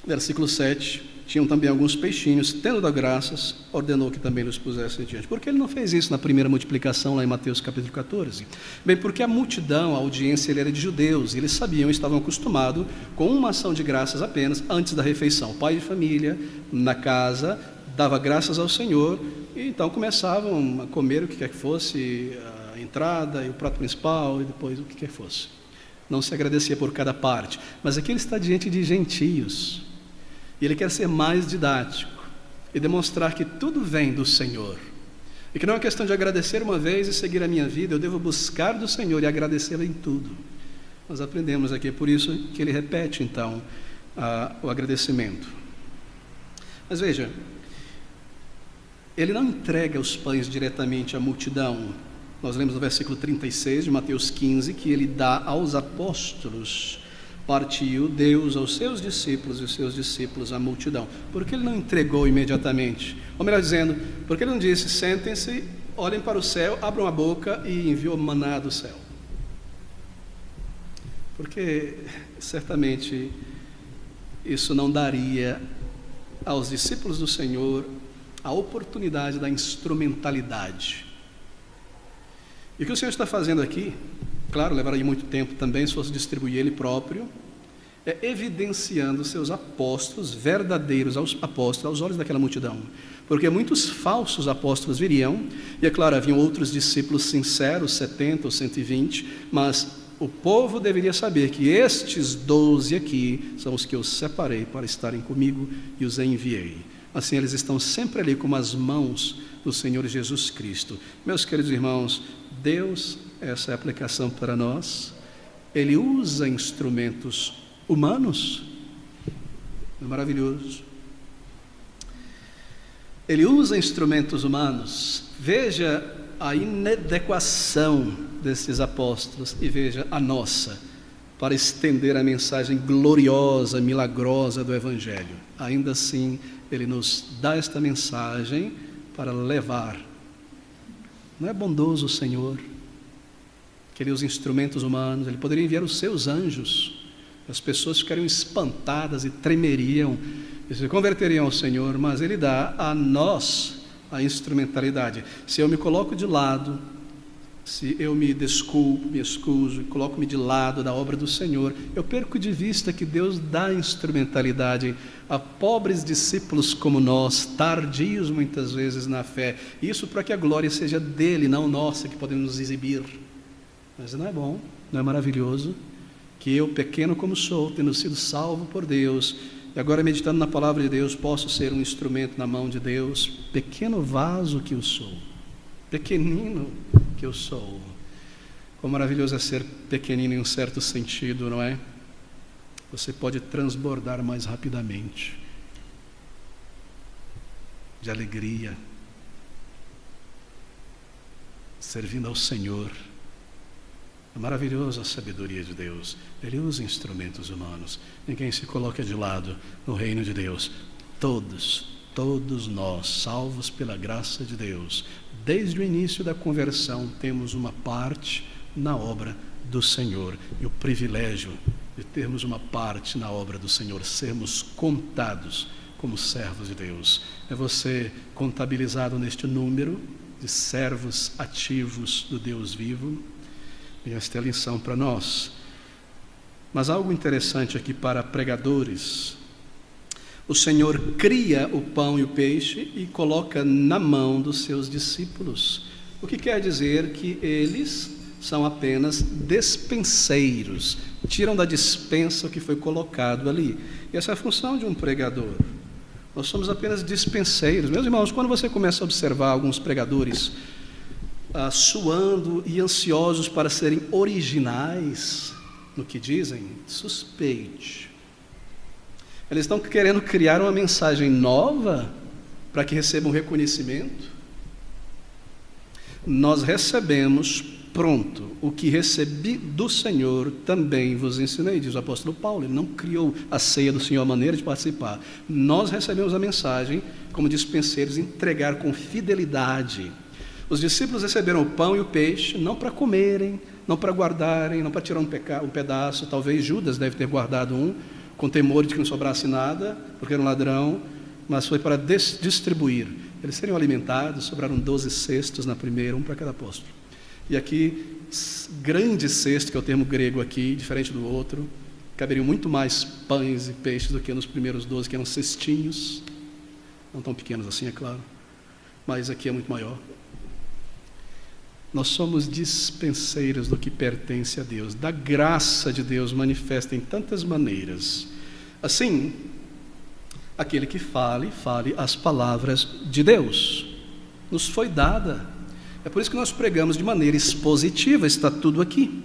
Speaker 1: Versículo 7, tinham também alguns peixinhos. Tendo dado graças, ordenou que também os pusessem diante. Por que ele não fez isso na primeira multiplicação, lá em Mateus capítulo 14? Bem, porque a multidão, a audiência, ele era de judeus, e eles sabiam, estavam acostumados com uma ação de graças apenas antes da refeição. O pai de família, na casa, dava graças ao Senhor, e então começavam a comer o que quer que fosse, a entrada e o prato principal, e depois o que quer que fosse. Não se agradecia por cada parte, mas aqui ele está diante de gentios, e ele quer ser mais didático e demonstrar que tudo vem do Senhor, e que não é uma questão de agradecer uma vez e seguir a minha vida. Eu devo buscar do Senhor e agradecê-lo em tudo. Nós aprendemos aqui, por isso que ele repete então o agradecimento. Mas veja, ele não entrega os pães diretamente à multidão. Nós lemos no versículo 36 de Mateus 15 que ele dá aos apóstolos, partiu Deus aos seus discípulos e os seus discípulos à multidão. Por que ele não entregou imediatamente? Ou melhor dizendo, por que ele não disse, sentem-se, olhem para o céu, abram a boca e enviou maná do céu? Porque certamente isso não daria aos discípulos do Senhor a oportunidade da instrumentalidade. E o que o Senhor está fazendo aqui, claro, levaria muito tempo também se fosse distribuir ele próprio, é evidenciando seus apóstolos, verdadeiros apóstolos, aos olhos daquela multidão. Porque muitos falsos apóstolos viriam, e é claro, haviam outros discípulos sinceros, 70 ou 120, mas o povo deveria saber que estes 12 aqui são os que eu separei para estarem comigo e os enviei. Assim, eles estão sempre ali como as mãos do Senhor Jesus Cristo. Meus queridos irmãos, Deus, essa é a aplicação para nós, Ele usa instrumentos humanos, é maravilhoso. Ele usa instrumentos humanos. Veja a inadequação desses apóstolos e veja a nossa, para estender a mensagem gloriosa, milagrosa do Evangelho. Ainda assim, Ele nos dá esta mensagem para levar. Não é bondoso o Senhor, que Ele usa instrumentos humanos? Ele poderia enviar os seus anjos, as pessoas ficariam espantadas e tremeriam, e se converteriam ao Senhor, mas Ele dá a nós a instrumentalidade. Se eu me coloco de lado, se eu me desculpo, me excuso, coloco-me de lado da obra do Senhor, eu perco de vista que Deus dá instrumentalidade a pobres discípulos como nós, tardios muitas vezes na fé, isso para que a glória seja dele, não nossa, que podemos nos exibir. Mas não é bom, não é maravilhoso, que eu, pequeno como sou, tendo sido salvo por Deus, e agora meditando na palavra de Deus, posso ser um instrumento na mão de Deus, pequeno vaso que eu sou, pequenino que eu sou. Quão maravilhoso é ser pequenino em um certo sentido, não é? Você pode transbordar mais rapidamente de alegria, servindo ao Senhor. É maravilhosa a sabedoria de Deus. Ele usa instrumentos humanos. Ninguém se coloca de lado no reino de Deus. Todos nós, salvos pela graça de Deus, desde o início da conversão, temos uma parte na obra do Senhor. E o privilégio de termos uma parte na obra do Senhor, sermos contados como servos de Deus. É você contabilizado neste número de servos ativos do Deus vivo? E esta é a lição para nós. Mas algo interessante aqui para pregadores: o Senhor cria o pão e o peixe e coloca na mão dos seus discípulos, o que quer dizer que eles são apenas despenseiros, tiram da despensa o que foi colocado ali. E essa é a função de um pregador. Nós somos apenas dispenseiros. Meus irmãos, quando você começa a observar alguns pregadores suando e ansiosos para serem originais no que dizem, suspeite. Eles estão querendo criar uma mensagem nova para que recebam reconhecimento. Nós recebemos pronto o que recebi do Senhor, também vos ensinei, diz o apóstolo Paulo. Ele não criou a ceia do Senhor, a maneira de participar. Nós recebemos a mensagem como dispenseiros, entregar com fidelidade. Os discípulos receberam o pão e o peixe, não para comerem, não para guardarem, não para tirar um pedaço. Talvez Judas deve ter guardado um, com temor de que não sobrasse nada, porque era um ladrão. mas foi para distribuir. Eles seriam alimentados, sobraram 12 cestos na primeira, um para cada apóstolo. E aqui, grande cesto, que é o termo grego aqui, diferente do outro, caberiam muito mais pães e peixes do que nos primeiros 12, que eram cestinhos, não tão pequenos assim, é claro, mas aqui é muito maior. Nós somos dispenseiros do que pertence a Deus, da graça de Deus manifesta em tantas maneiras. Assim, aquele que fale as palavras de Deus. Nos foi dada. É por isso que nós pregamos de maneira expositiva, está tudo aqui.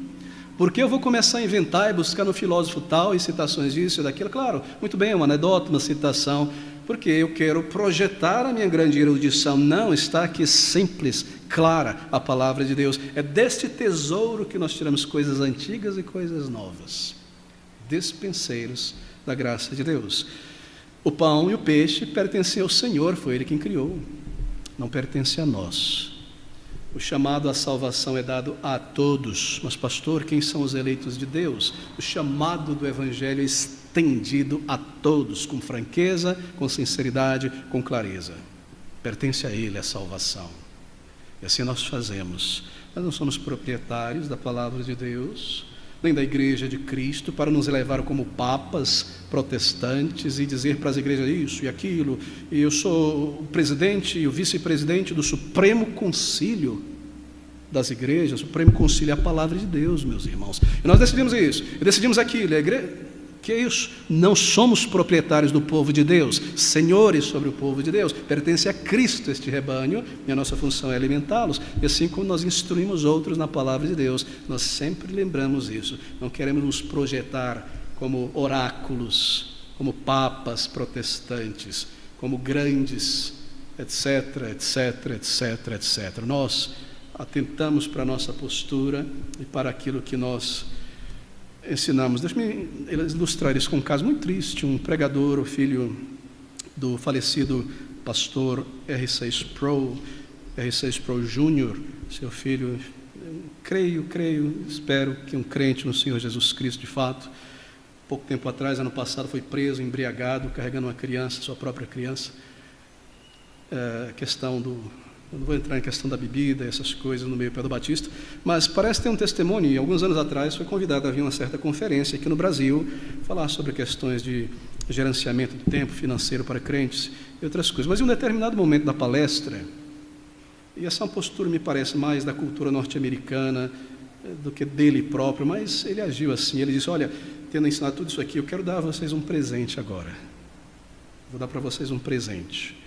Speaker 1: Porque eu vou começar a inventar e buscar no filósofo tal e citações disso e daquilo. Claro, muito bem, uma anedota, uma citação, porque eu quero projetar a minha grande erudição. Não, está aqui simples, clara a palavra de Deus. É deste tesouro que nós tiramos coisas antigas e coisas novas. Dispenseiros da graça de Deus. O pão e o peixe pertencem ao Senhor, foi Ele quem criou. Não pertence a nós. O chamado à salvação é dado a todos. Mas, pastor, quem são os eleitos de Deus? O chamado do Evangelho é estendido a todos, com franqueza, com sinceridade, com clareza. Pertence a Ele a salvação. E assim nós fazemos. Nós não somos proprietários da palavra de Deus, nem da igreja de Cristo, para nos elevar como papas protestantes e dizer para as igrejas isso e aquilo, e eu sou o presidente e o vice-presidente do Supremo Concílio das igrejas. O Supremo Concílio é a palavra de Deus, meus irmãos, e nós decidimos isso, e decidimos aquilo, a igreja... Que é isso? Não somos proprietários do povo de Deus, senhores sobre o povo de Deus, pertence a Cristo este rebanho, e a nossa função é alimentá-los, e assim como nós instruímos outros na palavra de Deus, nós sempre lembramos isso, não queremos nos projetar como oráculos, como papas protestantes, como grandes, etc, etc, etc, etc. Nós atentamos para a nossa postura e para aquilo que nós ensinamos. Deixa-me ilustrar isso com um caso muito triste. Um pregador, o filho do falecido pastor R.C. Sproul Jr., seu filho, espero que um crente no Senhor Jesus Cristo de fato, pouco tempo atrás, ano passado, foi preso, embriagado, carregando uma criança, sua própria criança. Eu não vou entrar em questão da bebida, essas coisas no meio Pedro Batista, mas parece ter um testemunho, e alguns anos atrás foi convidado a vir a uma certa conferência aqui no Brasil, falar sobre questões de gerenciamento do tempo financeiro para crentes e outras coisas. Mas em um determinado momento da palestra, e essa é uma postura, me parece, mais da cultura norte-americana do que dele próprio, mas ele agiu assim, ele disse: olha, tendo ensinado tudo isso aqui, eu quero dar a vocês um presente agora. Vou dar para vocês um presente.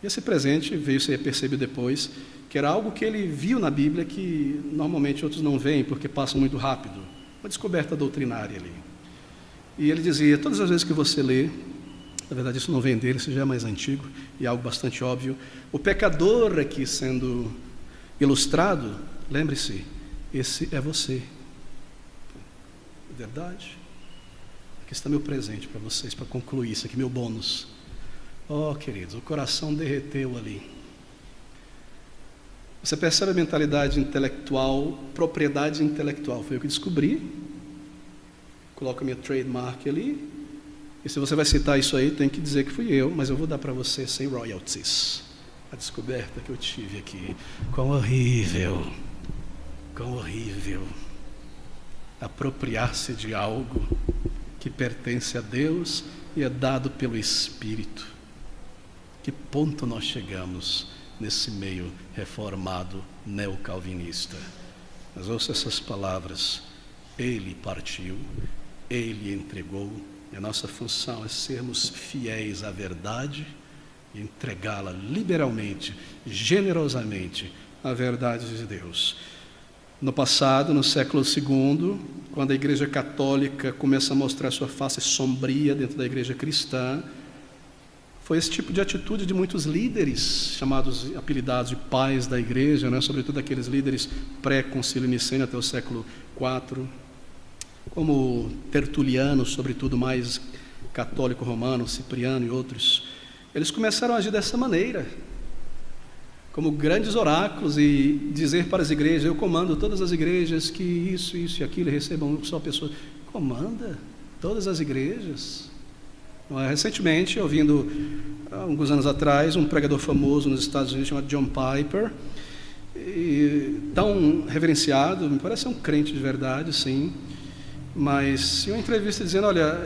Speaker 1: E esse presente veio ser percebido depois, que era algo que ele viu na Bíblia que normalmente outros não veem, porque passam muito rápido. Uma descoberta doutrinária ali. E ele dizia: todas as vezes que você lê, na verdade isso não vem dele, isso já é mais antigo, e é algo bastante óbvio, o pecador aqui sendo ilustrado, lembre-se, esse é você. Verdade? Aqui está meu presente para vocês, para concluir isso aqui, meu bônus. Oh, queridos, o coração derreteu ali. Você percebe a mentalidade intelectual, propriedade intelectual. Foi eu que descobri. Coloco a minha trademark ali. E se você vai citar isso aí, tem que dizer que fui eu, mas eu vou dar para você sem royalties. A descoberta que eu tive aqui. Quão horrível. Quão horrível. Apropriar-se de algo que pertence a Deus e é dado pelo Espírito. Que ponto nós chegamos nesse meio reformado neocalvinista? Mas ouça essas palavras: Ele partiu, Ele entregou, e a nossa função é sermos fiéis à verdade e entregá-la liberalmente, generosamente, à verdade de Deus. No passado, no século II, quando a Igreja Católica começa a mostrar sua face sombria dentro da Igreja Cristã, foi esse tipo de atitude de muitos líderes, apelidados de pais da igreja, né? Sobretudo aqueles líderes pré-concílio niceno até o século IV, como Tertuliano, sobretudo mais católico romano, Cipriano e outros. Eles começaram a agir dessa maneira, como grandes oráculos, e dizer para as igrejas: eu comando todas as igrejas que isso e aquilo, recebam só pessoas. Comanda todas as igrejas. Recentemente, ouvindo há alguns anos atrás, um pregador famoso nos Estados Unidos chamado John Piper, tão reverenciado, me parece um crente de verdade, sim, mas em uma entrevista dizendo, olha,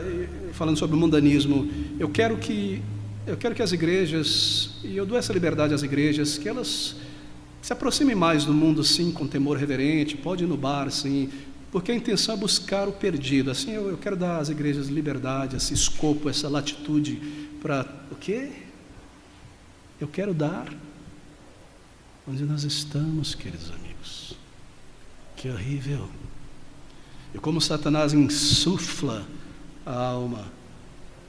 Speaker 1: falando sobre o mundanismo, eu quero que as igrejas, e eu dou essa liberdade às igrejas, que elas se aproximem mais do mundo, sim, com temor reverente, pode ir no bar, sim, porque a intenção é buscar o perdido. Assim, eu quero dar às igrejas liberdade, esse escopo, essa latitude para o quê? Eu quero dar onde nós estamos, queridos amigos. Que horrível. E como Satanás insufla a alma,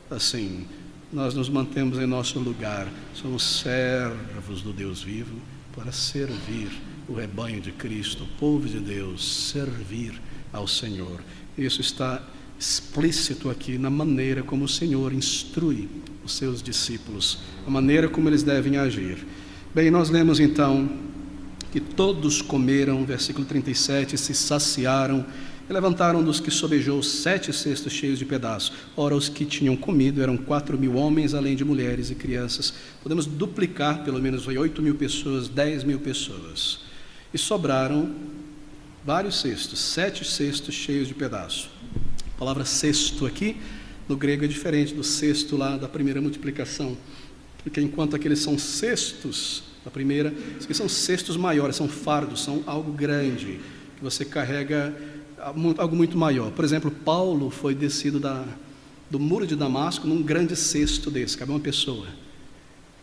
Speaker 1: assim, nós nos mantemos em nosso lugar, somos servos do Deus vivo para servir o rebanho de Cristo, o povo de Deus, servir ao Senhor. Isso está explícito aqui na maneira como o Senhor instrui os seus discípulos, a maneira como eles devem agir. Bem, nós lemos então que todos comeram, versículo 37, se saciaram e levantaram dos que sobejou 7 cestos cheios de pedaços. Ora, os que tinham comido eram 4.000 homens, além de mulheres e crianças. Podemos duplicar, pelo menos 8.000 pessoas, 10.000 pessoas. E sobraram vários cestos, 7 cestos cheios de pedaços. A palavra cesto aqui, no grego, é diferente do cesto lá da primeira multiplicação. Porque enquanto aqueles são cestos, a primeira, esses são cestos maiores, são fardos, são algo grande, que você carrega algo muito maior. Por exemplo, Paulo foi descido do muro de Damasco num grande cesto desse, cabe uma pessoa.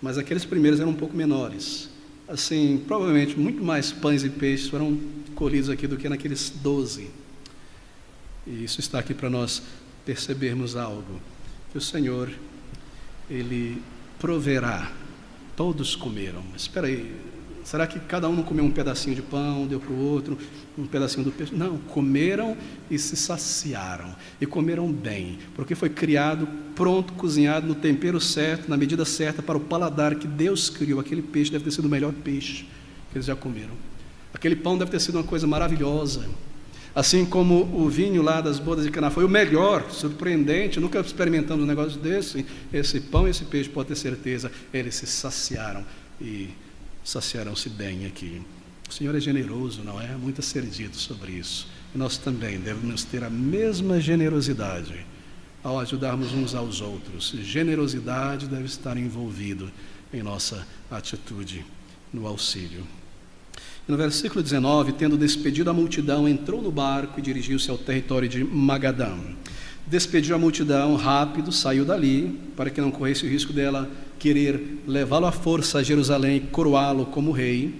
Speaker 1: Mas aqueles primeiros eram um pouco menores. Assim, provavelmente muito mais pães e peixes foram colhidos aqui do que naqueles 12. E isso está aqui para nós percebermos algo, que o Senhor, Ele proverá. Todos comeram. Mas espera aí, será que cada um não comeu um pedacinho de pão, deu para o outro, um pedacinho do peixe? Não, comeram e se saciaram. E comeram bem, porque foi criado, pronto, cozinhado, no tempero certo, na medida certa, para o paladar que Deus criou. Aquele peixe deve ter sido o melhor peixe que eles já comeram. Aquele pão deve ter sido uma coisa maravilhosa. Assim como o vinho lá das bodas de Caná foi o melhor, surpreendente, nunca experimentamos um negócio desse. Esse pão e esse peixe, pode ter certeza, eles se saciaram e saciaram-se bem aqui. O Senhor é generoso, não é? Muito a ser dito sobre isso. E nós também devemos ter a mesma generosidade ao ajudarmos uns aos outros. Generosidade deve estar envolvido em nossa atitude no auxílio. E no versículo 19, tendo despedido a multidão, entrou no barco e dirigiu-se ao território de Magadã. Despediu a multidão rápido, saiu dali, para que não corresse o risco dela querer levá-lo à força a Jerusalém e coroá-lo como rei.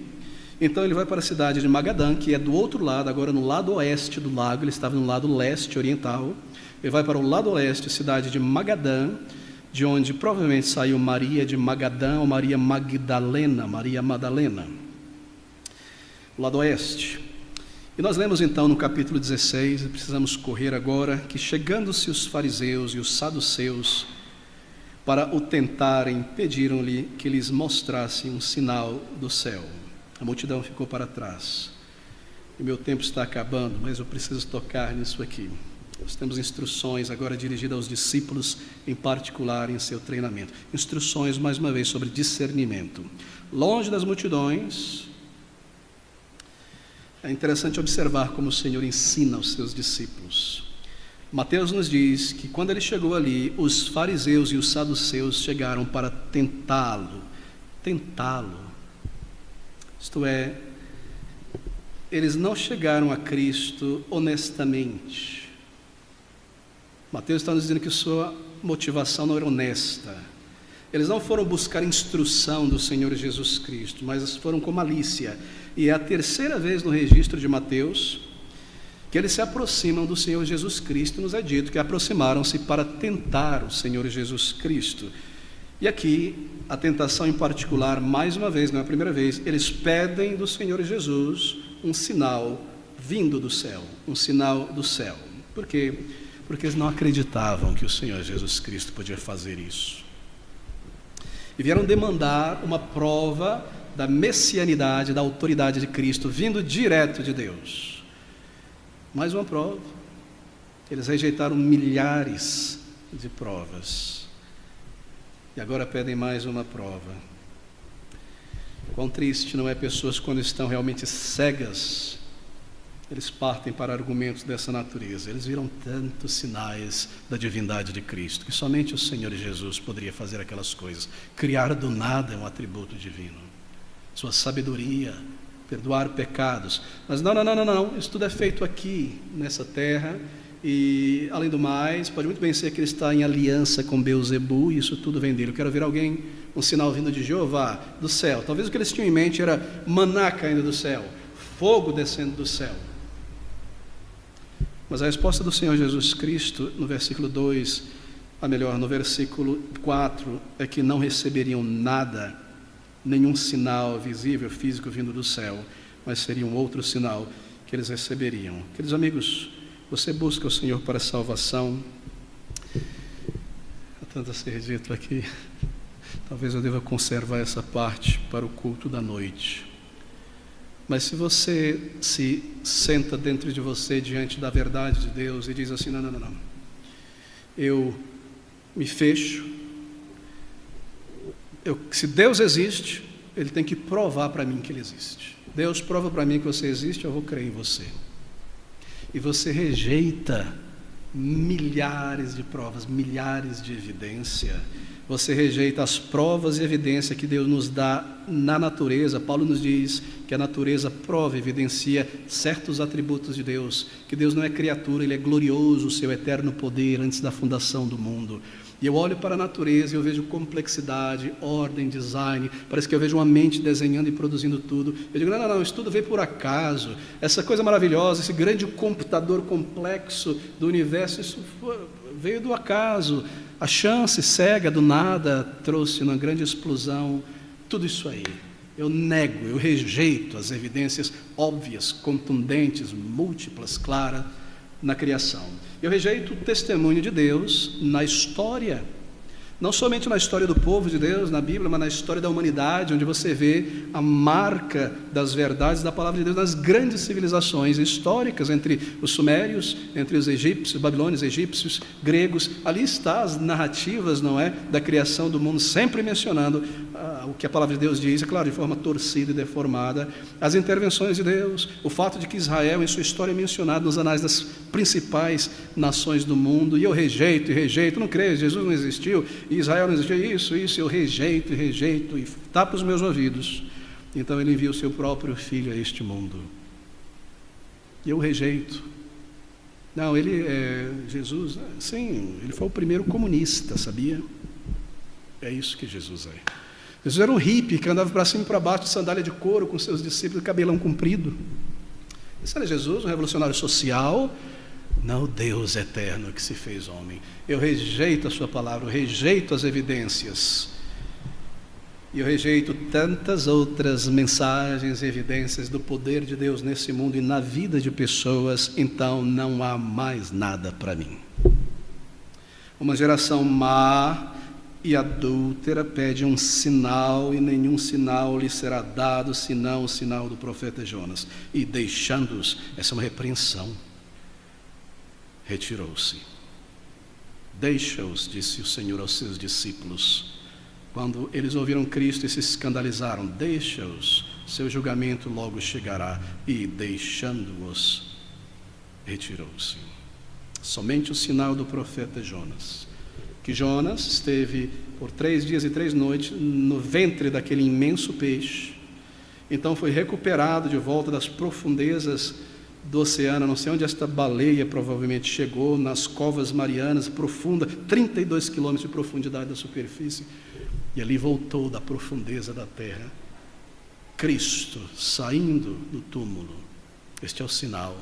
Speaker 1: Então ele vai para a cidade de Magadã, que é do outro lado, agora no lado oeste do lago. Ele estava no lado leste oriental. Ele vai para o lado oeste, cidade de Magadã, de onde provavelmente saiu Maria de Magadã ou Maria Magdalena, o lado oeste. E nós lemos então no capítulo 16, e precisamos correr agora, que chegando-se os fariseus e os saduceus para o tentarem, pediram-lhe que lhes mostrasse um sinal do céu. A multidão ficou para trás. E meu tempo está acabando, mas eu preciso tocar nisso aqui. Nós temos instruções agora dirigidas aos discípulos, em particular em seu treinamento. Instruções, mais uma vez, sobre discernimento. Longe das multidões. É interessante observar como o Senhor ensina os seus discípulos. Mateus nos diz que quando ele chegou ali, os fariseus e os saduceus chegaram para tentá-lo. Isto é, eles não chegaram a Cristo honestamente. Mateus está nos dizendo que sua motivação não era honesta. Eles não foram buscar instrução do Senhor Jesus Cristo, mas foram com malícia. E é a terceira vez no registro de Mateus que eles se aproximam do Senhor Jesus Cristo. Nos é dito que aproximaram-se para tentar o Senhor Jesus Cristo. E aqui, a tentação em particular, mais uma vez, não é a primeira vez, eles pedem do Senhor Jesus um sinal vindo do céu, um sinal do céu. Por quê? Porque eles não acreditavam que o Senhor Jesus Cristo podia fazer isso. E vieram demandar uma prova da messianidade, da autoridade de Cristo, vindo direto de Deus. Mais uma prova. Eles rejeitaram milhares de provas. E agora pedem mais uma prova. Quão triste não é pessoas quando estão realmente cegas, eles partem para argumentos dessa natureza. Eles viram tantos sinais da divindade de Cristo, que somente o Senhor Jesus poderia fazer aquelas coisas. Criar do nada é um atributo divino. Sua sabedoria, perdoar pecados. Mas não, isso tudo é feito aqui, nessa terra. E, além do mais, pode muito bem ser que ele está em aliança com Beelzebu, e isso tudo vem dele. Eu quero ver alguém, um sinal vindo de Jeová, do céu. Talvez o que eles tinham em mente era maná caindo do céu, fogo descendo do céu. Mas a resposta do Senhor Jesus Cristo, no versículo 2, no versículo 4, é que não receberiam nada, nenhum sinal visível, físico vindo do céu, mas seria um outro sinal que eles receberiam. Queridos amigos, você busca o Senhor para a salvação. Há tanto a ser dito aqui. Talvez eu deva conservar essa parte para o culto da noite. Mas se você se senta dentro de você diante da verdade de Deus e diz assim, não, eu me fecho, se Deus existe, Ele tem que provar para mim que Ele existe. Deus prova para mim que você existe, eu vou crer em você. E você rejeita milhares de provas, milhares de evidência. Você rejeita as provas e evidência que Deus nos dá na natureza. Paulo nos diz que a natureza prova e evidencia certos atributos de Deus, que Deus não é criatura, Ele é glorioso, o seu eterno poder antes da fundação do mundo. E eu olho para a natureza e eu vejo complexidade, ordem, design, parece que eu vejo uma mente desenhando e produzindo tudo. Eu digo, não, isso tudo veio por acaso, essa coisa maravilhosa, esse grande computador complexo do universo, isso veio do acaso. A chance cega do nada trouxe uma grande explosão, tudo isso aí. Eu nego, eu rejeito as evidências óbvias, contundentes, múltiplas, claras na criação. Eu rejeito o testemunho de Deus na história, não somente na história do povo de Deus, na Bíblia, mas na história da humanidade, onde você vê a marca das verdades da palavra de Deus nas grandes civilizações históricas, entre os sumérios, entre os egípcios, babilônios, egípcios, gregos. Ali está as narrativas, não é, da criação do mundo, sempre mencionando o que a palavra de Deus diz, é claro, de forma torcida e deformada, as intervenções de Deus, o fato de que Israel, em sua história, é mencionado nos anais das principais nações do mundo. E eu rejeito, não creio, Jesus não existiu, Israel não existiu, isso, eu rejeito e tapo os meus ouvidos. Então Ele envia o seu próprio Filho a este mundo. E eu rejeito. Não, Jesus, sim, Ele foi o primeiro comunista, sabia? É isso que Jesus é. Jesus era um hippie que andava para cima e para baixo de sandália de couro com seus discípulos, cabelão comprido. Esse era Jesus, um revolucionário social. Não, Deus eterno que se fez homem. Eu rejeito a sua palavra, eu rejeito as evidências. E eu rejeito tantas outras mensagens e evidências do poder de Deus nesse mundo e na vida de pessoas. Então não há mais nada para mim. Uma geração má e adúltera pede um sinal, e nenhum sinal lhe será dado, senão o sinal do profeta Jonas. E deixando-os, essa é uma repreensão, retirou-se. Deixa-os, disse o Senhor aos seus discípulos, quando eles ouviram Cristo e se escandalizaram. Deixa-os, seu julgamento logo chegará. E deixando-os, retirou-se. Somente o sinal do profeta Jonas, que Jonas esteve por 3 dias e 3 noites no ventre daquele imenso peixe, então foi recuperado de volta das profundezas do oceano, não sei onde esta baleia provavelmente chegou, nas covas marianas, profunda, 32 quilômetros de profundidade da superfície, e ali voltou da profundeza da terra, Cristo saindo do túmulo. Este é o sinal,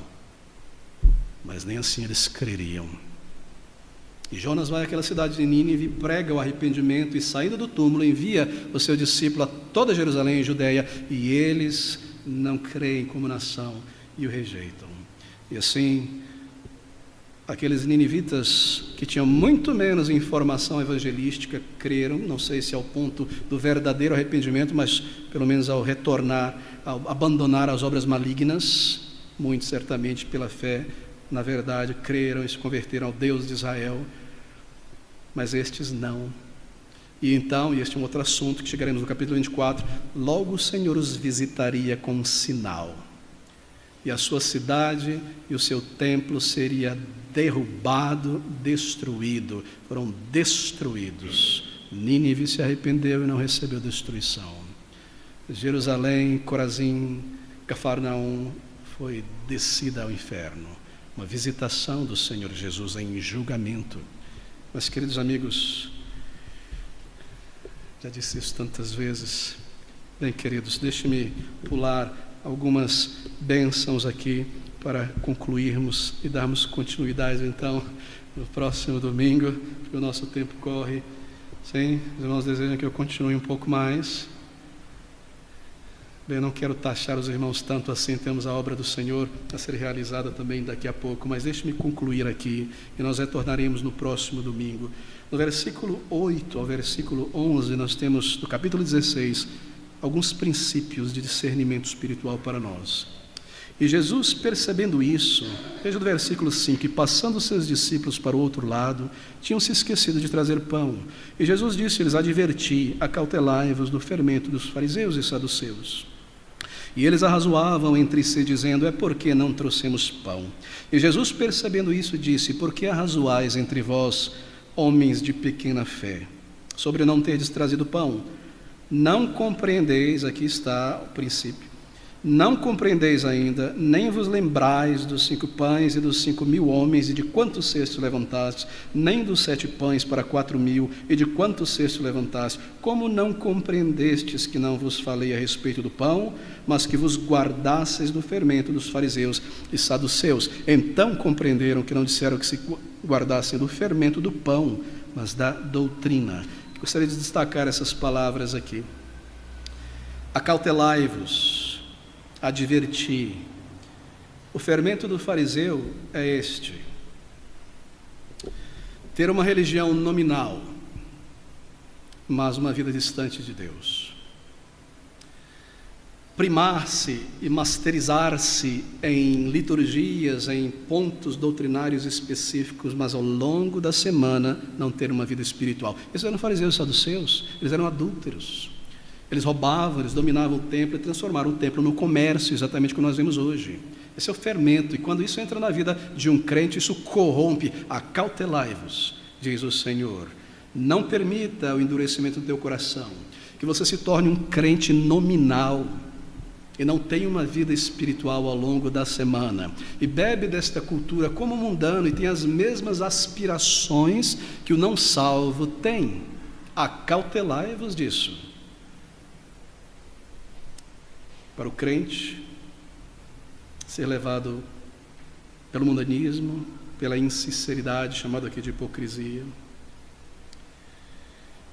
Speaker 1: mas nem assim eles creriam. E Jonas vai àquela cidade de Nínive, prega o arrependimento e, saindo do túmulo, envia o seu discípulo a toda Jerusalém e Judeia, e eles não creem como nação e o rejeitam. E assim, aqueles ninivitas que tinham muito menos informação evangelística creram, não sei se ao ponto do verdadeiro arrependimento, mas pelo menos ao retornar, ao abandonar as obras malignas, muito certamente pela fé na verdade creram e se converteram ao Deus de Israel. Mas estes não. E então, e este é um outro assunto que chegaremos no capítulo 24, logo o Senhor os visitaria com um sinal. E a sua cidade e o seu templo seria derrubado, destruído. Foram destruídos. Nínive se arrependeu e não recebeu destruição. Jerusalém, Corazim, Cafarnaum foi descida ao inferno. Uma visitação do Senhor Jesus em julgamento. Mas, queridos amigos, já disse isso tantas vezes. Bem, queridos, deixe-me pular algumas bênçãos aqui para concluirmos e darmos continuidade, então, no próximo domingo, porque o nosso tempo corre. Sim, os irmãos desejam que eu continue um pouco mais. Bem, eu não quero taxar os irmãos tanto assim, temos a obra do Senhor a ser realizada também daqui a pouco, mas deixe-me concluir aqui, e nós retornaremos no próximo domingo. No versículo 8 ao versículo 11, nós temos, no capítulo 16, alguns princípios de discernimento espiritual para nós. E Jesus, percebendo isso, veja no versículo 5, e passando seus discípulos para o outro lado, tinham se esquecido de trazer pão. E Jesus disse-lhes: adverti, acautelai-vos do fermento dos fariseus e saduceus. E eles arrazoavam entre si, dizendo: é porque não trouxemos pão. E Jesus, percebendo isso, disse: por que arrazoais entre vós, homens de pequena fé, sobre não terdes trazido pão? Não compreendeis, aqui está o princípio, não compreendeis ainda, nem vos lembrais dos 5 pães e dos 5.000 homens, e de quantos cestos levantastes, nem dos 7 pães para 4.000, e de quantos cestos levantastes? Como não compreendestes que não vos falei a respeito do pão, mas que vos guardasseis do fermento dos fariseus e saduceus? Então compreenderam que não disseram que se guardassem do fermento do pão, mas da doutrina. Gostaria de destacar essas palavras aqui. Acautelai-vos, adverti. O fermento do fariseu é este: ter uma religião nominal, mas uma vida distante de Deus. Primar-se e masterizar-se em liturgias, em pontos doutrinários específicos, mas ao longo da semana não ter uma vida espiritual. Esses eram fariseus e saduceus, eles eram adúlteros. Eles roubavam, eles dominavam o templo e transformaram o templo no comércio, exatamente como nós vemos hoje. Esse é o fermento, e quando isso entra na vida de um crente, isso corrompe. Acautelai-vos, diz o Senhor. Não permita o endurecimento do teu coração, que você se torne um crente nominal e não tenha uma vida espiritual ao longo da semana, e bebe desta cultura como mundano e tem as mesmas aspirações que o não salvo tem. Acautelai-vos disso. Para o crente ser levado pelo mundanismo, pela insinceridade, chamada aqui de hipocrisia.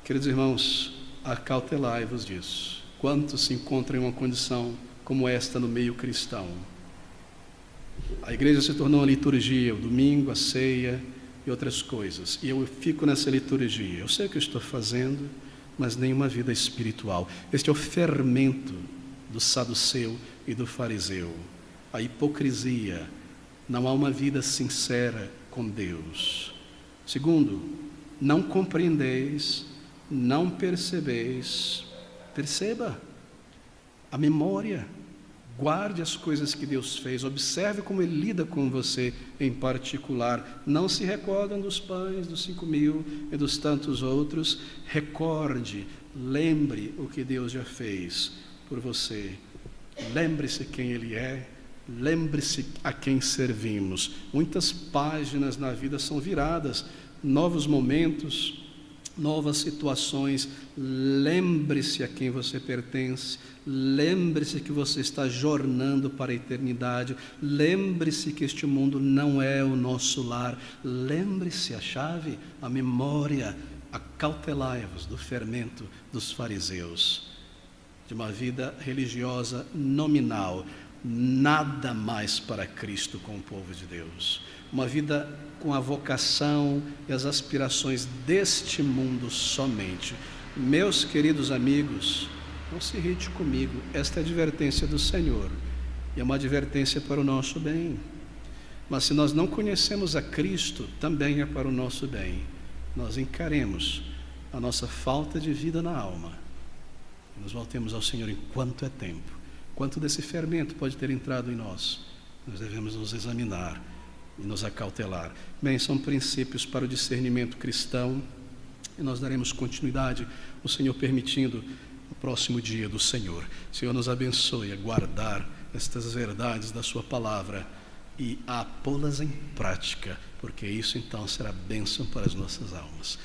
Speaker 1: Queridos irmãos, acautelai-vos disso. Quantos se encontram em uma condição como esta no meio cristão? A igreja se tornou uma liturgia, o domingo, a ceia e outras coisas, e eu fico nessa liturgia. Eu sei o que eu estou fazendo, mas nenhuma vida espiritual. Este é o fermento do saduceu e do fariseu, a hipocrisia. Não há uma vida sincera com Deus. Segundo, não compreendeis, não percebeis. Perceba a memória, guarde as coisas que Deus fez, observe como Ele lida com você em particular. Não se recordam dos pães, dos 5.000 e dos tantos outros. Recorde, lembre o que Deus já fez por você. Lembre-se quem Ele é, lembre-se a quem servimos. Muitas páginas na vida são viradas, novos momentos, novas situações. Lembre-se a quem você pertence, lembre-se que você está jornando para a eternidade, lembre-se que este mundo não é o nosso lar, lembre-se, a chave, a memória. Acautelai-vos do fermento dos fariseus, de uma vida religiosa nominal, nada mais para Cristo com o povo de Deus, uma vida com a vocação e as aspirações deste mundo somente. Meus queridos amigos, não se irrite comigo, esta é a advertência do Senhor, e é uma advertência para o nosso bem, mas se nós não conhecemos a Cristo, também é para o nosso bem. Nós encaremos a nossa falta de vida na alma. E nos voltemos ao Senhor enquanto é tempo. Quanto desse fermento pode ter entrado em nós? Nós devemos nos examinar e nos acautelar. Bem, são princípios para o discernimento cristão e nós daremos continuidade, o Senhor permitindo, no próximo dia do Senhor. O Senhor nos abençoe a guardar estas verdades da sua palavra e a pô-las em prática, porque isso então será bênção para as nossas almas.